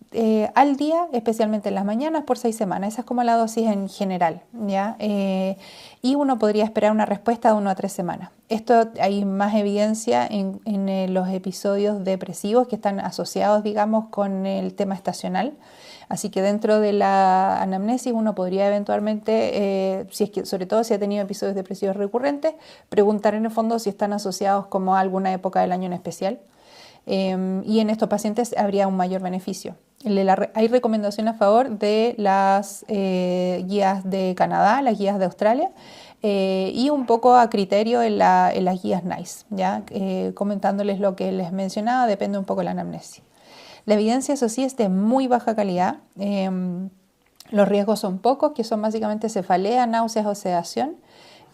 al día, especialmente en las mañanas, por 6 semanas. Esa es como la dosis en general, ¿ya? Y uno podría esperar una respuesta de 1 a 3 semanas. Esto hay más evidencia en los episodios depresivos que están asociados, digamos, con el tema estacional. Así que dentro de la anamnesis uno podría eventualmente, sobre todo si ha tenido episodios depresivos recurrentes, preguntar en el fondo si están asociados como a alguna época del año en especial. Y en estos pacientes habría un mayor beneficio. Hay recomendación a favor de las guías de Canadá, las guías de Australia, y un poco a criterio en las guías NICE, ¿ya? Comentándoles lo que les mencionaba, depende un poco de la anamnesis. La evidencia, eso sí, es de muy baja calidad. Los riesgos son pocos, que son básicamente cefalea, náuseas o sedación.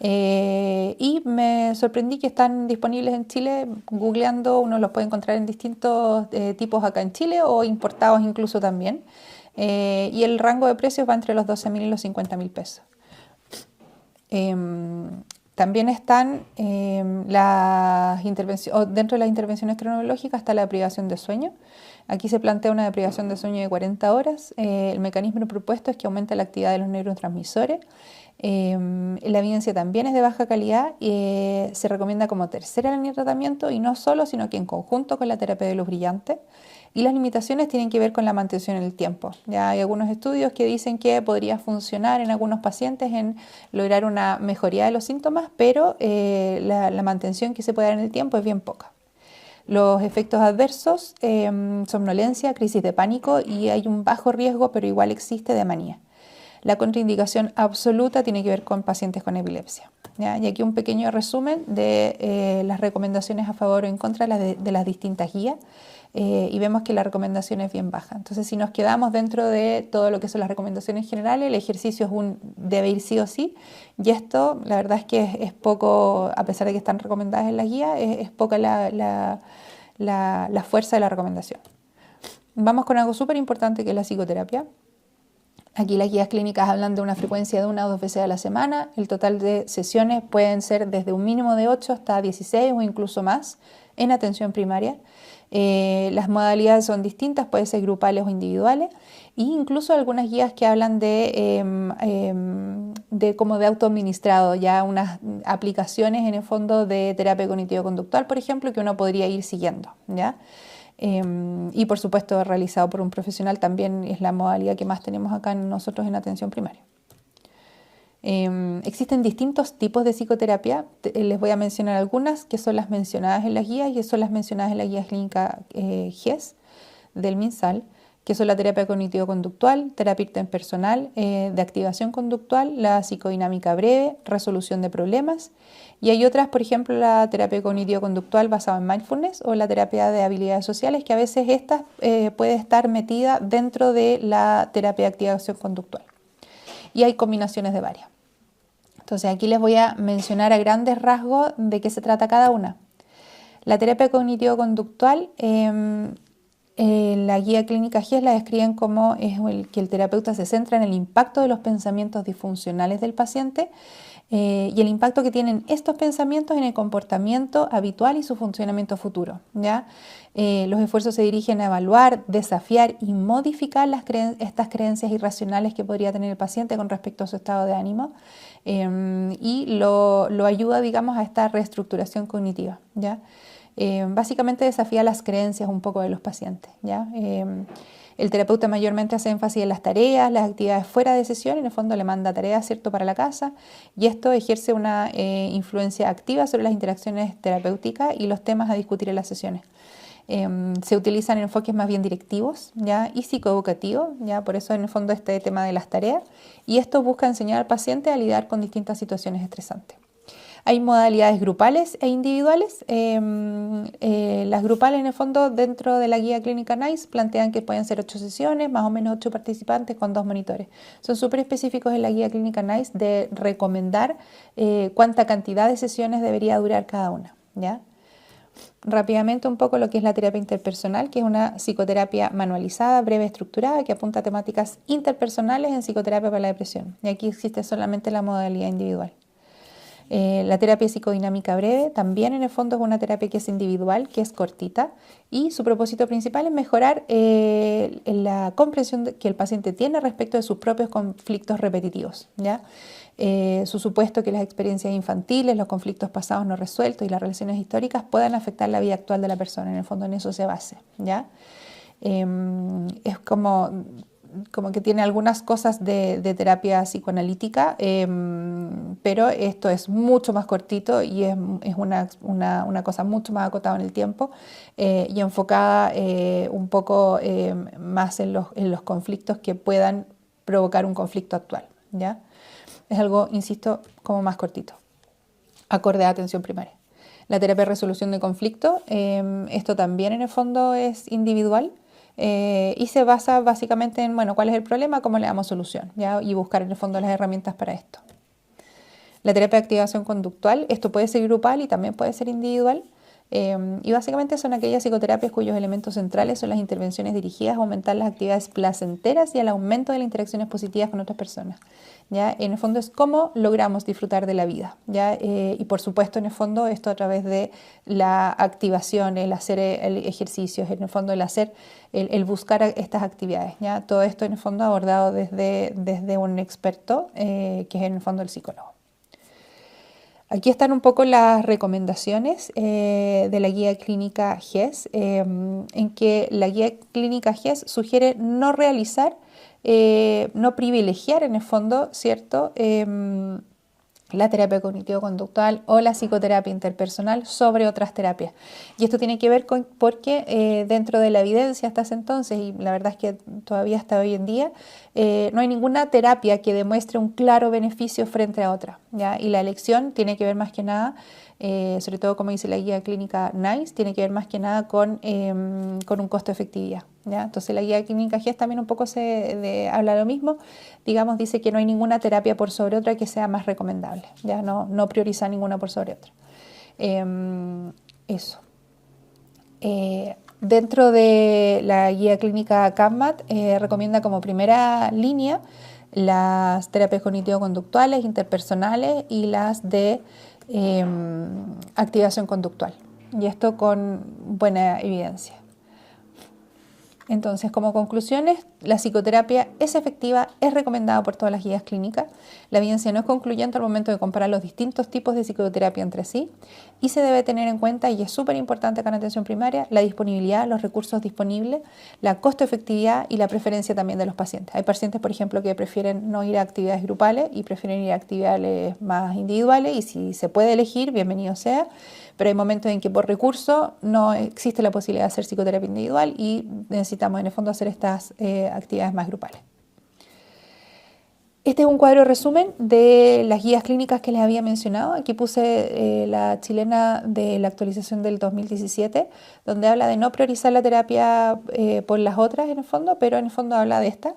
Y me sorprendí que están disponibles en Chile. Googleando uno los puede encontrar en distintos tipos acá en Chile o importados incluso también. Y el rango de precios va entre los 12.000 y los 50.000 pesos. También están las intervenciones, dentro de las intervenciones cronológicas está la privación de sueño. Aquí se plantea una privación de sueño de 40 horas. El mecanismo propuesto es que aumenta la actividad de los neurotransmisores. La evidencia también es de baja calidad y se recomienda como tercera línea de tratamiento, y no solo, sino que en conjunto con la terapia de luz brillante. Y las limitaciones tienen que ver con la mantención en el tiempo. Ya hay algunos estudios que dicen que podría funcionar en algunos pacientes en lograr una mejoría de los síntomas, pero la mantención que se puede dar en el tiempo es bien poca. Los efectos adversos, somnolencia, crisis de pánico, y hay un bajo riesgo, pero igual existe, de manía. La contraindicación absoluta tiene que ver con pacientes con epilepsia, ¿ya? Y aquí un pequeño resumen de las recomendaciones a favor o en contra de las distintas guías, y vemos que la recomendación es bien baja. Entonces, si nos quedamos dentro de todo lo que son las recomendaciones generales, el ejercicio debe ir sí o sí, y esto la verdad es que es poco, a pesar de que están recomendadas en las guías, es poca la fuerza de la recomendación. Vamos con algo súper importante, que es la psicoterapia. Aquí las guías clínicas hablan de una frecuencia de 1 o 2 veces a la semana. El total de sesiones pueden ser desde un mínimo de 8 hasta 16 o incluso más en atención primaria. Las modalidades son distintas, pueden ser grupales o individuales, e incluso algunas guías que hablan de como de autoadministrado, ya unas aplicaciones en el fondo de terapia cognitivo-conductual, por ejemplo, que uno podría ir siguiendo, ¿ya? Y por supuesto realizado por un profesional también es la modalidad que más tenemos acá nosotros en atención primaria. Existen distintos tipos de psicoterapia. Les voy a mencionar algunas que son las mencionadas en las guías y que son las mencionadas en la guía clínica GES del MinSal, que son la terapia cognitivo-conductual, terapia interpersonal, de activación conductual, la psicodinámica breve, resolución de problemas. Y hay otras, por ejemplo, la terapia cognitivo-conductual basada en mindfulness o la terapia de habilidades sociales, que a veces esta puede estar metida dentro de la terapia de activación conductual. Y hay combinaciones de varias. Entonces aquí les voy a mencionar a grandes rasgos de qué se trata cada una. La terapia cognitivo-conductual, la guía clínica GES la describen como que el terapeuta se centra en el impacto de los pensamientos disfuncionales del paciente y el impacto que tienen estos pensamientos en el comportamiento habitual y su funcionamiento futuro, ¿ya? Los esfuerzos se dirigen a evaluar, desafiar y modificar estas creencias irracionales que podría tener el paciente con respecto a su estado de ánimo y lo ayuda, digamos, a esta reestructuración cognitiva, ¿ya? Básicamente desafía las creencias un poco de los pacientes, ¿ya? El terapeuta mayormente hace énfasis en las tareas, las actividades fuera de sesión, en el fondo le manda tareas, ¿cierto?, para la casa, y esto ejerce una influencia activa sobre las interacciones terapéuticas y los temas a discutir en las sesiones. Se utilizan enfoques más bien directivos, ¿ya?, y psicoeducativos, ¿ya? Por eso en el fondo este tema de las tareas, y esto busca enseñar al paciente a lidiar con distintas situaciones estresantes. Hay modalidades grupales e individuales. Las grupales, en el fondo, dentro de la guía clínica NICE, plantean que pueden ser 8 sesiones, más o menos 8 participantes con 2 monitores. Son súper específicos en la guía clínica NICE de recomendar cuánta cantidad de sesiones debería durar cada una, ¿ya? Rápidamente un poco lo que es la terapia interpersonal, que es una psicoterapia manualizada, breve, estructurada, que apunta a temáticas interpersonales en psicoterapia para la depresión. Y aquí existe solamente la modalidad individual. La terapia psicodinámica breve también en el fondo es una terapia que es individual, que es cortita y su propósito principal es mejorar la comprensión que el paciente tiene respecto de sus propios conflictos repetitivos, ¿ya? Su supuesto que las experiencias infantiles, los conflictos pasados no resueltos y las relaciones históricas puedan afectar la vida actual de la persona. En el fondo en eso se basa, ¿ya? Es como que tiene algunas cosas de terapia psicoanalítica, pero esto es mucho más cortito y es una cosa mucho más acotada en el tiempo y enfocada un poco más en los conflictos que puedan provocar un conflicto actual, ¿ya? Es algo, insisto, como más cortito, acorde a atención primaria. La terapia de resolución de conflicto, esto también en el fondo es individual. Y se basa básicamente en, bueno, cuál es el problema, cómo le damos solución, ¿ya? Y buscar en el fondo las herramientas para esto. La terapia de activación conductual, esto puede ser grupal y también puede ser individual. Y básicamente son aquellas psicoterapias cuyos elementos centrales son las intervenciones dirigidas a aumentar las actividades placenteras y al aumento de las interacciones positivas con otras personas, ¿ya? En el fondo es cómo logramos disfrutar de la vida, ¿ya? Y por supuesto en el fondo esto a través de la activación, el hacer ejercicios, en el fondo el buscar estas actividades, ¿ya? Todo esto en el fondo abordado desde un experto que es en el fondo el psicólogo. Aquí están un poco las recomendaciones de la guía clínica GES, en que la guía clínica GES sugiere no realizar, no privilegiar en el fondo, ¿cierto?, la terapia cognitivo-conductual o la psicoterapia interpersonal sobre otras terapias. Y esto tiene que ver porque dentro de la evidencia hasta ese entonces, y la verdad es que todavía hasta hoy en día, no hay ninguna terapia que demuestre un claro beneficio frente a otra, ¿ya? Y la elección tiene que ver más que nada, sobre todo como dice la guía clínica NICE, tiene que ver más que nada con un costo-efectividad, ¿ya? Entonces la guía clínica GES también un poco habla lo mismo, digamos, dice que no hay ninguna terapia por sobre otra que sea más recomendable, ya no prioriza ninguna por sobre otra. Eso. Dentro de la guía clínica CAPMAT recomienda como primera línea las terapias cognitivo-conductuales, interpersonales y las de activación conductual, y esto con buena evidencia. Entonces, como conclusiones, La psicoterapia es efectiva, es recomendada por todas las guías clínicas. La evidencia no es concluyente al momento de comparar los distintos tipos de psicoterapia entre sí y se debe tener en cuenta, y es súper importante acá en atención primaria, la disponibilidad, los recursos disponibles, la costo-efectividad y la preferencia también de los pacientes. Hay pacientes, por ejemplo, que prefieren no ir a actividades grupales y prefieren ir a actividades más individuales, y si se puede elegir, bienvenido sea, pero hay momentos en que por recurso no existe la posibilidad de hacer psicoterapia individual y necesitamos en el fondo hacer estas actividades más grupales. Este es un cuadro resumen de las guías clínicas que les había mencionado. Aquí puse la chilena de la actualización del 2017, donde habla de no priorizar la terapia por las otras en el fondo, pero en el fondo habla de esta.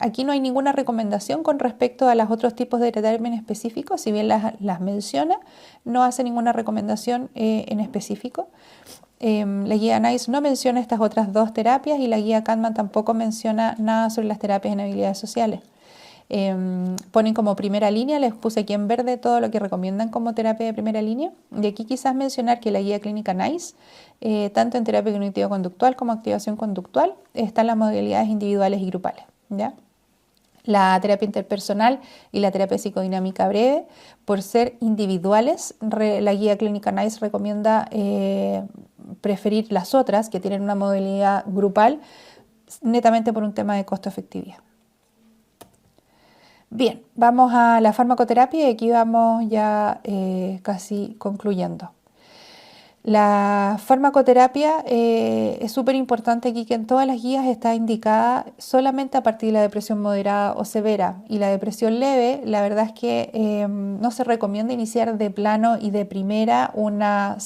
Aquí no hay ninguna recomendación con respecto a los otros tipos de terapia en específico, si bien las menciona, no hace ninguna recomendación en específico. La guía NICE no menciona estas otras dos terapias y la guía Kahneman tampoco menciona nada sobre las terapias en habilidades sociales. Ponen como primera línea, les puse aquí en verde todo lo que recomiendan como terapia de primera línea, y aquí quizás mencionar que la guía clínica NICE, tanto en terapia cognitivo-conductual como activación conductual, están las modalidades individuales y grupales, ¿ya? La terapia interpersonal y la terapia psicodinámica breve, por ser individuales, la guía clínica NICE recomienda preferir las otras que tienen una modalidad grupal, netamente por un tema de costo-efectividad. Bien, vamos a la farmacoterapia y aquí vamos ya casi concluyendo. La farmacoterapia es súper importante aquí, que en todas las guías está indicada solamente a partir de la depresión moderada o severa, y la depresión leve, la verdad es que no se recomienda iniciar de plano y de primera una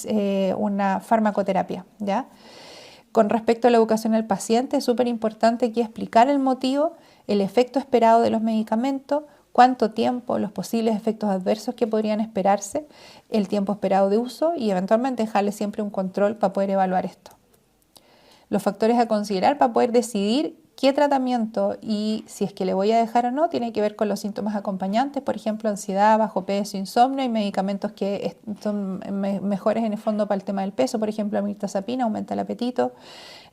farmacoterapia, ¿ya? Con respecto a la educación al paciente, es súper importante aquí explicar el motivo, el efecto esperado de los medicamentos, cuánto tiempo, los posibles efectos adversos que podrían esperarse, el tiempo esperado de uso y eventualmente dejarle siempre un control para poder evaluar esto. Los factores a considerar para poder decidir qué tratamiento y si es que le voy a dejar o no tiene que ver con los síntomas acompañantes, por ejemplo, ansiedad, bajo peso, insomnio. Hay medicamentos que son mejores en el fondo para el tema del peso, por ejemplo, la mirtazapina aumenta el apetito.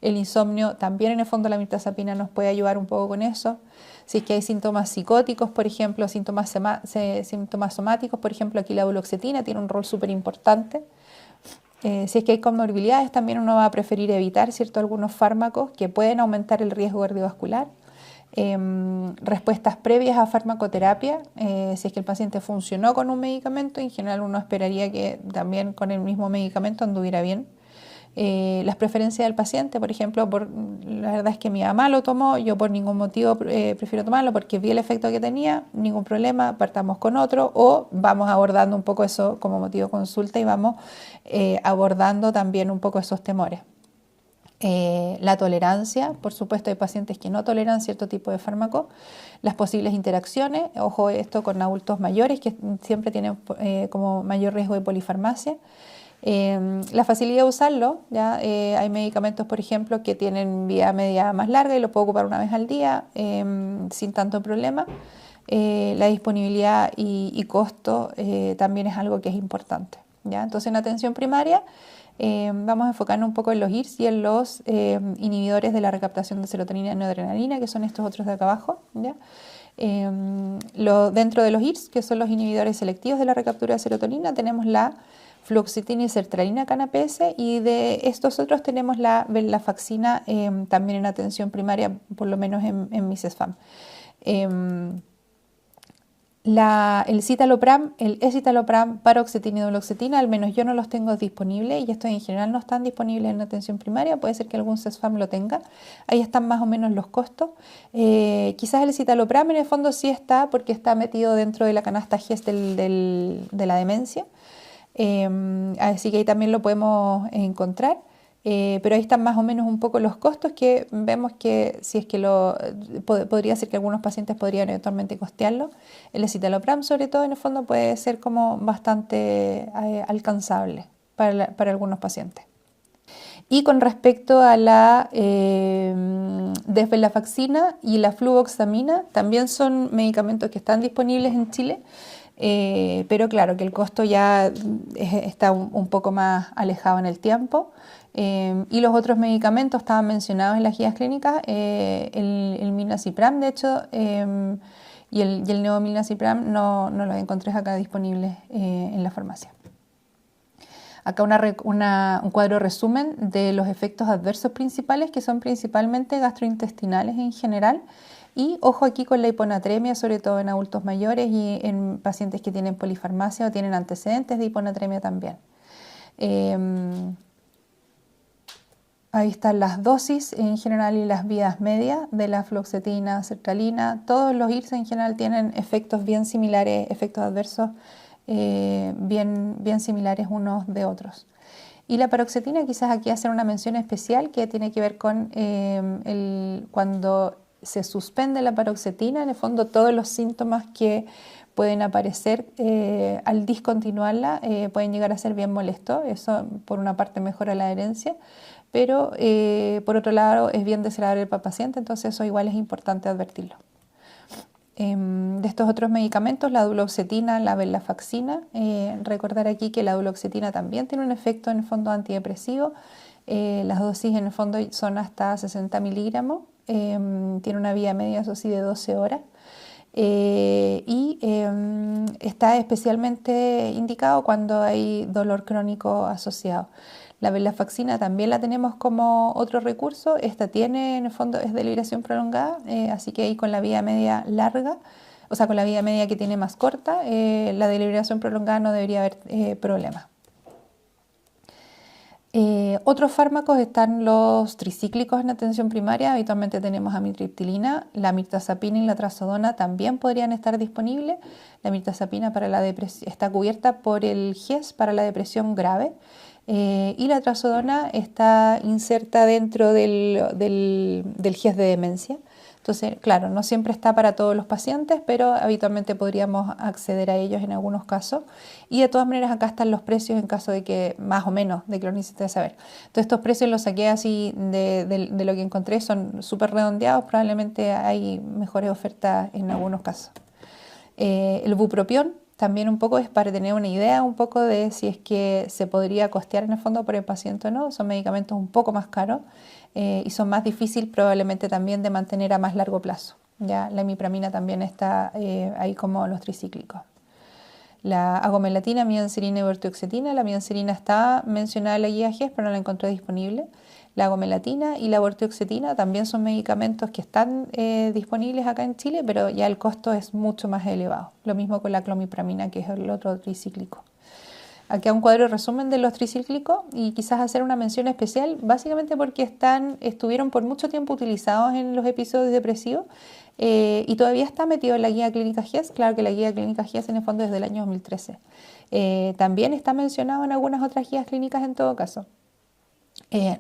El insomnio también en el fondo la mirtazapina nos puede ayudar un poco con eso. Si es que hay síntomas psicóticos, por ejemplo, síntomas somáticos, por ejemplo, aquí la duloxetina tiene un rol súper importante. Si es que hay comorbilidades, también uno va a preferir evitar algunos fármacos que pueden aumentar el riesgo cardiovascular. Respuestas previas a farmacoterapia, si es que el paciente funcionó con un medicamento, en general uno esperaría que también con el mismo medicamento anduviera bien. Las preferencias del paciente, por ejemplo, la verdad es que mi mamá lo tomó, yo por ningún motivo prefiero tomarlo porque vi el efecto que tenía, ningún problema, partamos con otro, o vamos abordando un poco eso como motivo de consulta y vamos abordando también un poco esos temores. La tolerancia, por supuesto hay pacientes que no toleran cierto tipo de fármaco, las posibles interacciones, ojo esto con adultos mayores que siempre tienen como mayor riesgo de polifarmacia. La facilidad de usarlo, ¿ya? Hay medicamentos, por ejemplo, que tienen vida media más larga y lo puedo ocupar una vez al día sin tanto problema. La disponibilidad y costo también es algo que es importante, ¿ya? Entonces, en atención primaria vamos a enfocarnos un poco en los IRS y en los inhibidores de la recaptación de serotonina y noradrenalina, que son estos otros de acá abajo, ¿ya? Dentro de los IRS, que son los inhibidores selectivos de la recaptura de serotonina, tenemos la fluoxetina y sertralina canapese, y de estos otros tenemos la venlafaxina también en atención primaria, por lo menos en mi CESFAM. El citalopram, el escitalopram, paroxetina y duloxetina, al menos yo no los tengo disponibles, y estos en general no están disponibles en atención primaria, puede ser que algún CESFAM lo tenga, ahí están más o menos los costos. Quizás el citalopram en el fondo sí está, porque está metido dentro de la canasta GES de la demencia, así que ahí también lo podemos encontrar. Pero ahí están más o menos un poco los costos, que vemos que si es que podría ser que algunos pacientes podrían eventualmente costearlo. El escitalopram, sobre todo en el fondo, puede ser como bastante alcanzable para algunos pacientes. Y con respecto a la desvenlafaxina y la fluvoxamina, también son medicamentos que están disponibles en Chile, pero claro que el costo ya está un poco más alejado en el tiempo. Y los otros medicamentos estaban mencionados en las guías clínicas, el milnacipran, de hecho, y el neomilnacipran no los encontré acá disponibles en la farmacia. Acá un cuadro resumen de los efectos adversos principales, que son principalmente gastrointestinales en general. Y ojo aquí con la hiponatremia, sobre todo en adultos mayores y en pacientes que tienen polifarmacia o tienen antecedentes de hiponatremia también. Ahí están las dosis en general y las vidas medias de la fluoxetina, sertralina. Todos los IRS en general tienen efectos bien similares, efectos adversos bien similares unos de otros. Y la paroxetina, quizás aquí hacer una mención especial que tiene que ver con cuando se suspende la paroxetina, en el fondo todos los síntomas que pueden aparecer al discontinuarla pueden llegar a ser bien molestos. Eso por una parte mejora la adherencia, pero por otro lado es bien desagradable para el paciente, entonces eso igual es importante advertirlo. De estos otros medicamentos, la duloxetina, la venlafaxina, recordar aquí que la duloxetina también tiene un efecto en el fondo antidepresivo. Las dosis en el fondo son hasta 60 miligramos, tiene una vida media, eso sí, de 12 horas. Está especialmente indicado cuando hay dolor crónico asociado. La venlafaxina también la tenemos como otro recurso. Esta tiene, en el fondo, es de liberación prolongada, así que ahí con la vida media larga, o sea, con la vida media que tiene más corta, la de liberación prolongada no debería haber problema. Otros fármacos están los tricíclicos en atención primaria. Habitualmente tenemos amitriptilina, la mirtazapina y la trazodona también podrían estar disponibles. La mirtazapina para la depresión está cubierta por el GES para la depresión grave. Y la trazodona está inserta dentro del GES de demencia. Entonces, claro, no siempre está para todos los pacientes, pero habitualmente podríamos acceder a ellos en algunos casos. Y de todas maneras acá están los precios en caso de que, más o menos, de que lo necesites saber. Entonces estos precios los saqué así de lo que encontré, son súper redondeados, probablemente hay mejores ofertas en algunos casos. El bupropión también un poco es para tener una idea un poco de si es que se podría costear en el fondo por el paciente o no. Son medicamentos un poco más caros y son más difíciles probablemente también de mantener a más largo plazo. Ya la imipramina también está ahí como los tricíclicos. La agomelatina, midancilina y vortioxetina. La midancilina está mencionada en la guía GES, pero no la encontré disponible. La agomelatina y la vortioxetina también son medicamentos que están disponibles acá en Chile, pero ya el costo es mucho más elevado. Lo mismo con la clomipramina, que es el otro tricíclico. Aquí un cuadro de resumen de los tricíclicos y quizás hacer una mención especial, básicamente porque estuvieron por mucho tiempo utilizados en los episodios depresivos y todavía está metido en la guía clínica GES. Claro que la guía clínica GES en el fondo es del año 2013. También está mencionado en algunas otras guías clínicas en todo caso.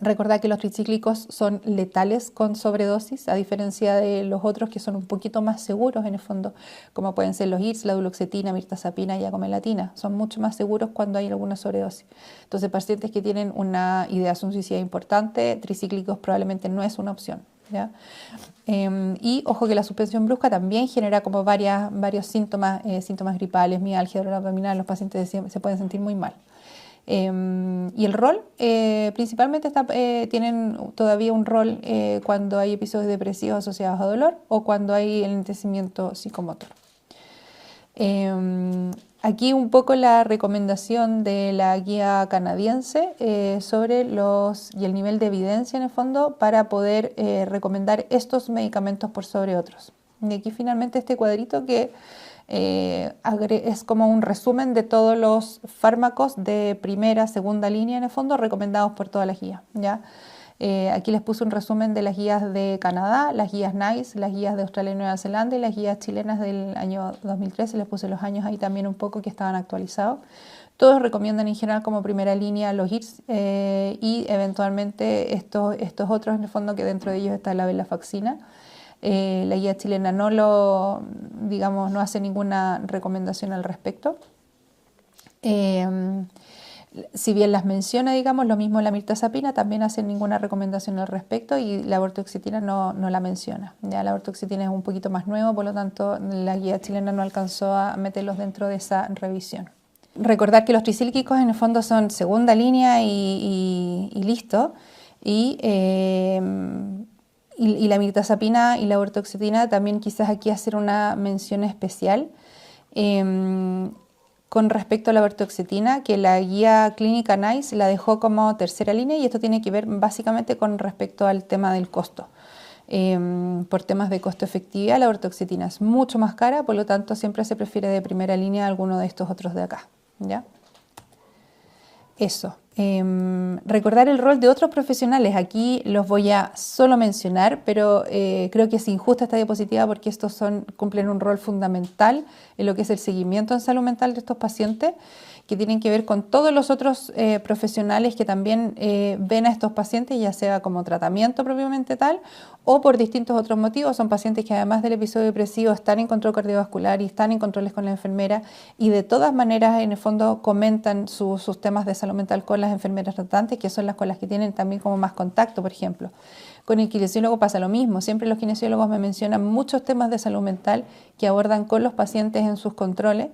Recordad que los tricíclicos son letales con sobredosis, a diferencia de los otros que son un poquito más seguros en el fondo, como pueden ser los IRS, la duloxetina, mirtazapina y agomelatina. Son mucho más seguros cuando hay alguna sobredosis. Entonces, pacientes que tienen una ideación suicida importante, tricíclicos probablemente no es una opción, ¿ya? Y ojo que la suspensión brusca también genera como varios síntomas gripales, mialgia, dolor abdominal. Los pacientes se pueden sentir muy mal. Y el rol, principalmente tienen todavía un rol cuando hay episodios depresivos asociados a dolor o cuando hay el enlentecimiento psicomotor. Aquí un poco la recomendación de la guía canadiense sobre y el nivel de evidencia en el fondo para poder recomendar estos medicamentos por sobre otros. Y aquí finalmente este cuadrito que es como un resumen de todos los fármacos de primera, segunda línea en el fondo recomendados por todas las guías, ¿ya? Aquí les puse un resumen de las guías de Canadá, las guías NICE, las guías de Australia y Nueva Zelanda y las guías chilenas del año 2013. Les puse los años ahí también un poco que estaban actualizados. Todos recomiendan en general como primera línea los IRS y eventualmente estos otros en el fondo que dentro de ellos está la venlafaxina. La guía chilena no hace ninguna recomendación al respecto. Si bien las menciona, lo mismo la mirtazapina, también hace ninguna recomendación al respecto y la vortioxetina no la menciona. Ya la vortioxetina es un poquito más nuevo, por lo tanto la guía chilena no alcanzó a meterlos dentro de esa revisión. recordar que los tricíclicos en el fondo son segunda línea y listo. Y la mirtazapina y la ortoxetina también quizás aquí hacer una mención especial con respecto a la ortoxetina, que la guía clínica NICE la dejó como tercera línea, y esto tiene que ver básicamente con respecto al tema del costo. Por temas de costo-efectividad, la ortoxetina es mucho más cara, por lo tanto siempre se prefiere de primera línea alguno de estos otros de acá, ¿ya? Eso. Recordar el rol de otros profesionales. Aquí los voy a solo mencionar, pero creo que es injusta esta diapositiva porque estos cumplen un rol fundamental en lo que es el seguimiento en salud mental de estos pacientes, que tienen que ver con todos los otros profesionales que también ven a estos pacientes, ya sea como tratamiento propiamente tal o por distintos otros motivos. Son pacientes que además del episodio depresivo están en control cardiovascular y están en controles con la enfermera, y de todas maneras en el fondo comentan sus temas de salud mental con las enfermeras tratantes, que son las con las que tienen también como más contacto, por ejemplo. Con el kinesiólogo pasa lo mismo. Siempre los kinesiólogos me mencionan muchos temas de salud mental que abordan con los pacientes en sus controles.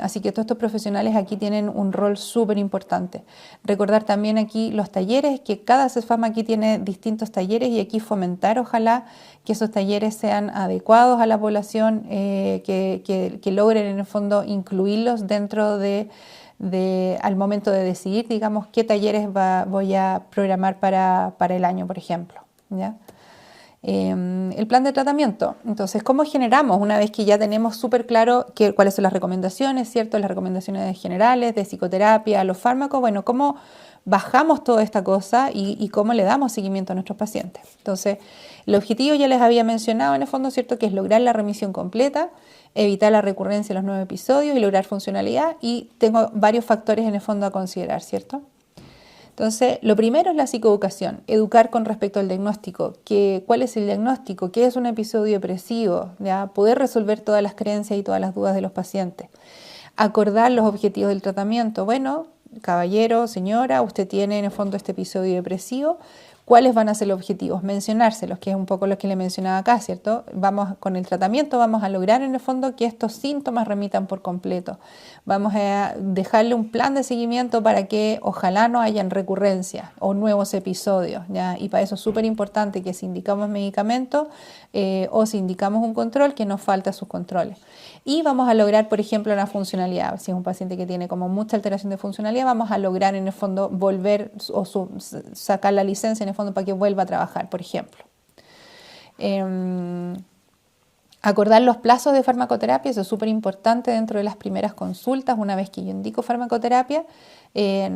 Así que todos estos profesionales aquí tienen un rol súper importante. Recordar también aquí los talleres, que cada CESFAM aquí tiene distintos talleres, y aquí fomentar ojalá que esos talleres sean adecuados a la población, que logren en el fondo incluirlos dentro al momento de decidir, digamos, qué talleres voy a programar para el año, por ejemplo, ¿ya? El plan de tratamiento. Entonces, ¿cómo generamos una vez que ya tenemos súper claro cuáles son las recomendaciones, ¿cierto? Las recomendaciones generales de psicoterapia, los fármacos. Bueno, ¿cómo bajamos toda esta cosa y cómo le damos seguimiento a nuestros pacientes? Entonces, el objetivo ya les había mencionado en el fondo, ¿cierto? Que es lograr la remisión completa, evitar la recurrencia de los nuevos episodios y lograr funcionalidad. Y tengo varios factores en el fondo a considerar, ¿cierto? Entonces, lo primero es la psicoeducación, educar con respecto al diagnóstico, cuál es el diagnóstico, qué es un episodio depresivo, ¿ya? Poder resolver todas las creencias y todas las dudas de los pacientes. Acordar los objetivos del tratamiento. Bueno, caballero, señora, usted tiene en el fondo este episodio depresivo. ¿Cuáles van a ser los objetivos? Mencionárselos, que es un poco lo que le mencionaba acá, ¿cierto? Con el tratamiento vamos a lograr en el fondo que estos síntomas remitan por completo. Vamos a dejarle un plan de seguimiento para que ojalá no hayan recurrencias o nuevos episodios, ¿ya? Y para eso es súper importante que si indicamos medicamentos o si indicamos un control, que no falte a sus controles. Y vamos a lograr, por ejemplo, la funcionalidad. Si es un paciente que tiene como mucha alteración de funcionalidad, vamos a lograr en el fondo volver o sacar la licencia en el fondo para que vuelva a trabajar, por ejemplo. Acordar los plazos de farmacoterapia, eso es súper importante dentro de las primeras consultas, una vez que yo indico farmacoterapia.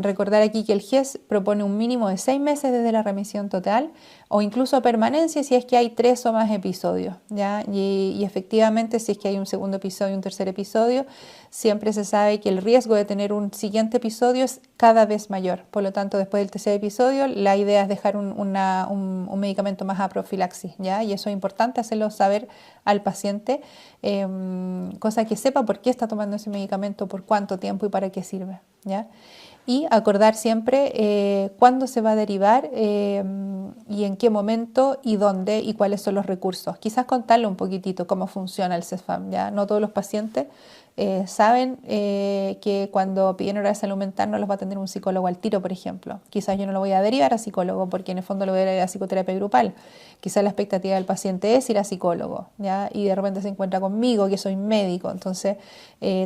Recordar aquí que el GES propone un mínimo de 6 meses desde la remisión total o incluso permanencia si es que hay 3 o más episodios, ¿ya? Y efectivamente si es que hay un segundo episodio, un tercer episodio, siempre se sabe que el riesgo de tener un siguiente episodio es cada vez mayor. Por lo tanto, después del tercer episodio, la idea es dejar un medicamento más a profilaxis, ¿ya? Y eso es importante hacerlo saber al paciente, cosa que sepa por qué está tomando ese medicamento, por cuánto tiempo y para qué sirve, ¿ya? Y acordar siempre cuándo se va a derivar y en qué momento y dónde y cuáles son los recursos. Quizás contarle un poquitito cómo funciona el CESFAM, ¿ya? No todos los pacientes saben que cuando piden hora de salud mental no los va a atender un psicólogo al tiro, por ejemplo. Quizás yo no lo voy a derivar a psicólogo porque en el fondo lo voy a derivar a psicoterapia grupal. Quizás la expectativa del paciente es ir a psicólogo, ¿ya? Y de repente se encuentra conmigo, que soy médico. Entonces,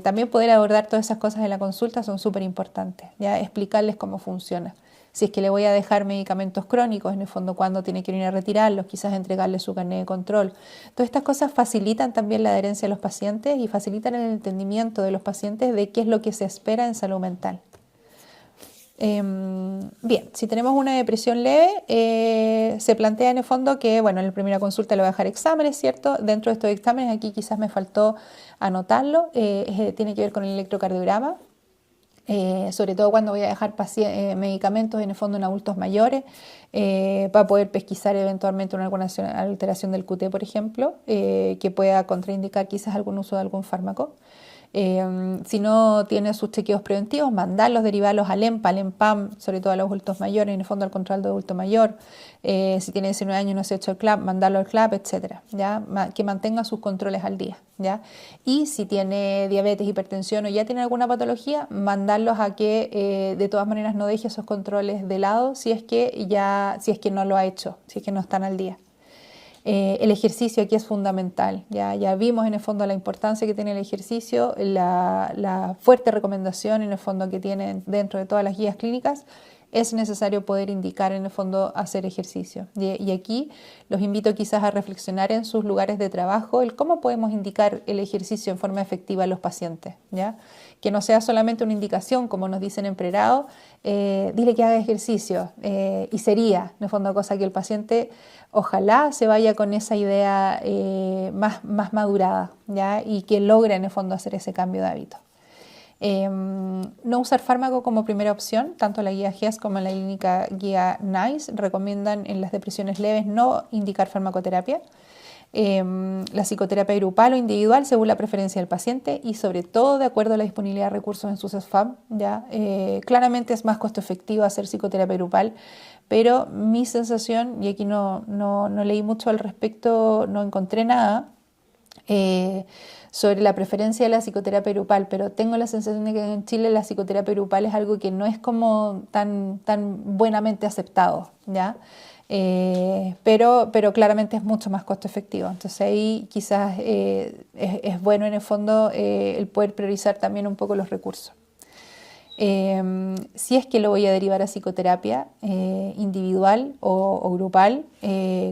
también poder abordar todas esas cosas en la consulta son súper importantes, ¿ya? Explicarles cómo funciona. Si es que le voy a dejar medicamentos crónicos, en el fondo, cuándo tiene que ir a retirarlos, quizás entregarle su carnet de control. Todas estas cosas facilitan también la adherencia de los pacientes y facilitan el entendimiento de los pacientes de qué es lo que se espera en salud mental. Bien, si tenemos una depresión leve, se plantea en el fondo que, bueno, en la primera consulta le voy a dejar exámenes, ¿cierto? Dentro de estos exámenes, aquí quizás me faltó anotarlo, tiene que ver con el electrocardiograma. Sobre todo cuando voy a dejar medicamentos en el fondo en adultos mayores para poder pesquisar eventualmente alguna alteración del QT, por ejemplo, que pueda contraindicar quizás algún uso de algún fármaco. Si no tiene sus chequeos preventivos, mandarlos, derivarlos al EMPA, al EMPAM, sobre todo a los adultos mayores, en el fondo al control de adulto mayor. Si tiene 19 años y no se ha hecho el CLAP, mandarlo al CLAP, etcétera, ¿ya? Que mantenga sus controles al día, ¿ya? Y si tiene diabetes, hipertensión o ya tiene alguna patología, mandarlos a que de todas maneras no deje esos controles de lado si es que no lo ha hecho, si es que no están al día. El ejercicio aquí es fundamental, ya vimos en el fondo la importancia que tiene el ejercicio, la fuerte recomendación en el fondo que tienen dentro de todas las guías clínicas. Es necesario poder indicar en el fondo hacer ejercicio. Y aquí los invito quizás a reflexionar en sus lugares de trabajo el cómo podemos indicar el ejercicio en forma efectiva a los pacientes, ¿ya? Que no sea solamente una indicación, como nos dicen en pregrado, dile que haga ejercicio y sería, en el fondo, cosa que el paciente ojalá se vaya con esa idea más madurada, ¿ya? Y que logre en el fondo hacer ese cambio de hábito. No usar fármaco como primera opción, tanto la guía GES como la clínica guía NICE recomiendan en las depresiones leves no indicar farmacoterapia. La psicoterapia grupal o individual según la preferencia del paciente y sobre todo de acuerdo a la disponibilidad de recursos en sus SFAM, ¿ya? Claramente es más costo efectivo hacer psicoterapia grupal, pero mi sensación, y aquí no leí mucho al respecto, no encontré nada, sobre la preferencia de la psicoterapia grupal, pero tengo la sensación de que en Chile la psicoterapia grupal es algo que no es como tan buenamente aceptado, ¿ya? Pero claramente es mucho más costo efectivo. Entonces ahí quizás es bueno en el fondo el poder priorizar también un poco los recursos. Si es que lo voy a derivar a psicoterapia individual o grupal,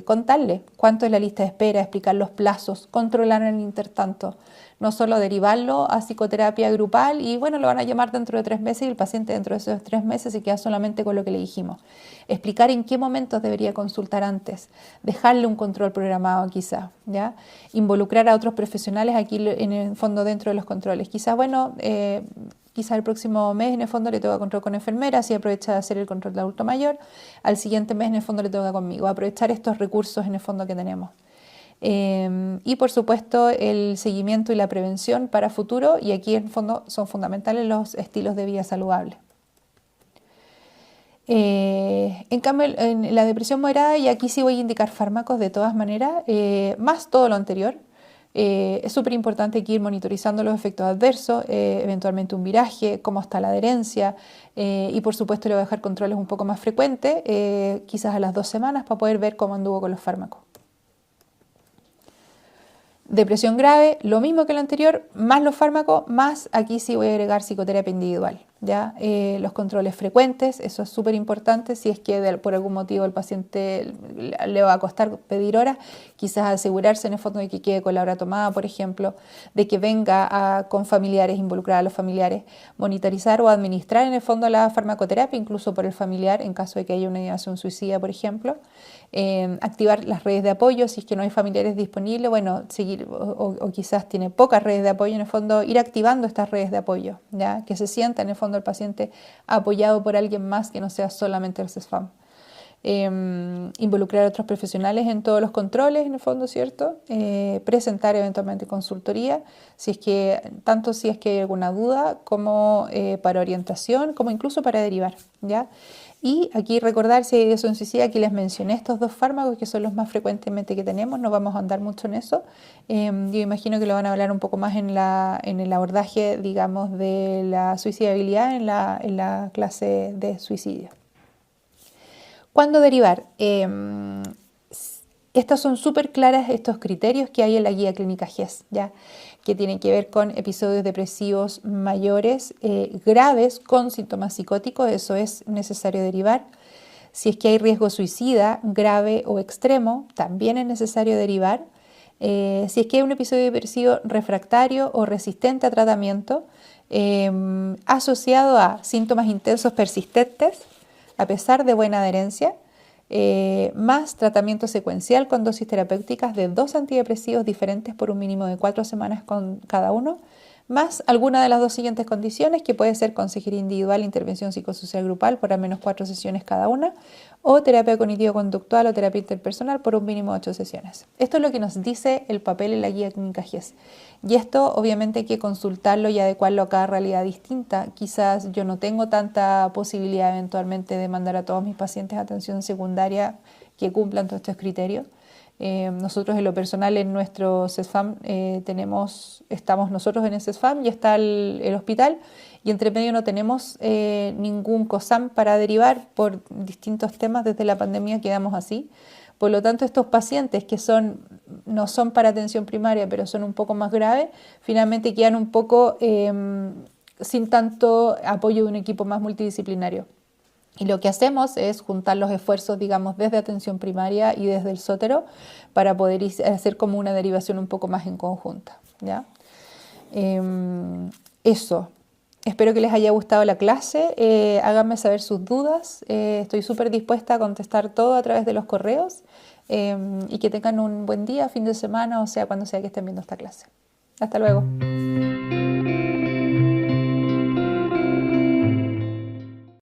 contarle cuánto es la lista de espera, explicar los plazos, controlar en el intertanto, no solo derivarlo a psicoterapia grupal y bueno, lo van a llamar dentro de 3 meses y el paciente dentro de esos 3 meses se queda solamente con lo que le dijimos. Explicar en qué momentos debería consultar antes, dejarle un control programado quizás, ¿ya? Involucrar a otros profesionales aquí en el fondo dentro de los controles. Quizás, bueno, quizás el próximo mes en el fondo le toca control con enfermera, así aprovecha de hacer el control de adulto mayor, al siguiente mes en el fondo le toca conmigo, aprovechar estos recursos en el fondo que tenemos. Y por supuesto el seguimiento y la prevención para futuro, y aquí en el fondo son fundamentales los estilos de vida saludables. En cambio, en la depresión moderada, y aquí sí voy a indicar fármacos de todas maneras, más todo lo anterior. Es súper importante aquí ir monitorizando los efectos adversos, eventualmente un viraje, cómo está la adherencia y por supuesto le voy a dejar controles un poco más frecuentes, quizás a las 2 semanas para poder ver cómo anduvo con los fármacos. Depresión grave, lo mismo que lo anterior, más los fármacos, más aquí sí voy a agregar psicoterapia individual, ¿ya? Los controles frecuentes, eso es súper importante, si es que por algún motivo el paciente le va a costar pedir horas, quizás asegurarse en el fondo de que quede con la hora tomada, por ejemplo, de que venga con familiares, involucrar a los familiares, monitorizar o administrar en el fondo la farmacoterapia, incluso por el familiar, en caso de que haya una ideación suicida, por ejemplo. Activar las redes de apoyo, si es que no hay familiares disponibles, bueno, seguir o quizás tiene pocas redes de apoyo, en el fondo ir activando estas redes de apoyo, ¿ya? Que se sienta en el fondo el paciente apoyado por alguien más que no sea solamente el CESFAM. Involucrar a otros profesionales en todos los controles, en el fondo, ¿cierto? Presentar eventualmente consultoría, tanto si es que hay alguna duda, como para orientación, como incluso para derivar, ¿ya? Y aquí recordar, si hay ideación suicida, aquí les mencioné estos 2 fármacos que son los más frecuentemente que tenemos, no vamos a andar mucho en eso. Yo imagino que lo van a hablar un poco más en el abordaje, digamos, de la suicidabilidad en la clase de suicidio. ¿Cuándo derivar? Estos son súper claras, estos criterios que hay en la guía clínica GES, ¿ya? Que tienen que ver con episodios depresivos mayores, graves, con síntomas psicóticos, eso es necesario derivar. Si es que hay riesgo suicida grave o extremo, también es necesario derivar. Si es que hay un episodio depresivo refractario o resistente a tratamiento, asociado a síntomas intensos persistentes, a pesar de buena adherencia, más tratamiento secuencial con dosis terapéuticas de 2 antidepresivos diferentes por un mínimo de 4 semanas con cada uno, más alguna de las 2 siguientes condiciones, que puede ser consejería individual, intervención psicosocial grupal por al menos 4 sesiones cada una, o terapia cognitivo-conductual o terapia interpersonal por un mínimo de 8 sesiones. Esto es lo que nos dice el papel en la guía clínica GES. Y esto obviamente hay que consultarlo y adecuarlo a cada realidad distinta. Quizás yo no tengo tanta posibilidad eventualmente de mandar a todos mis pacientes a atención secundaria que cumplan todos estos criterios. Nosotros en lo personal en nuestro CESFAM estamos nosotros en el CESFAM y está el hospital, y entre medio no tenemos ningún COSAM para derivar por distintos temas. Desde la pandemia quedamos así. Por lo tanto, estos pacientes que no son para atención primaria, pero son un poco más graves, finalmente quedan un poco sin tanto apoyo de un equipo más multidisciplinario. Y lo que hacemos es juntar los esfuerzos, digamos, desde atención primaria y desde el sótero para poder hacer como una derivación un poco más en conjunta, ¿ya? Eso. Espero que les haya gustado la clase. Háganme saber sus dudas. Estoy súper dispuesta a contestar todo a través de los correos. Y que tengan un buen día, fin de semana, o sea, cuando sea que estén viendo esta clase. Hasta luego.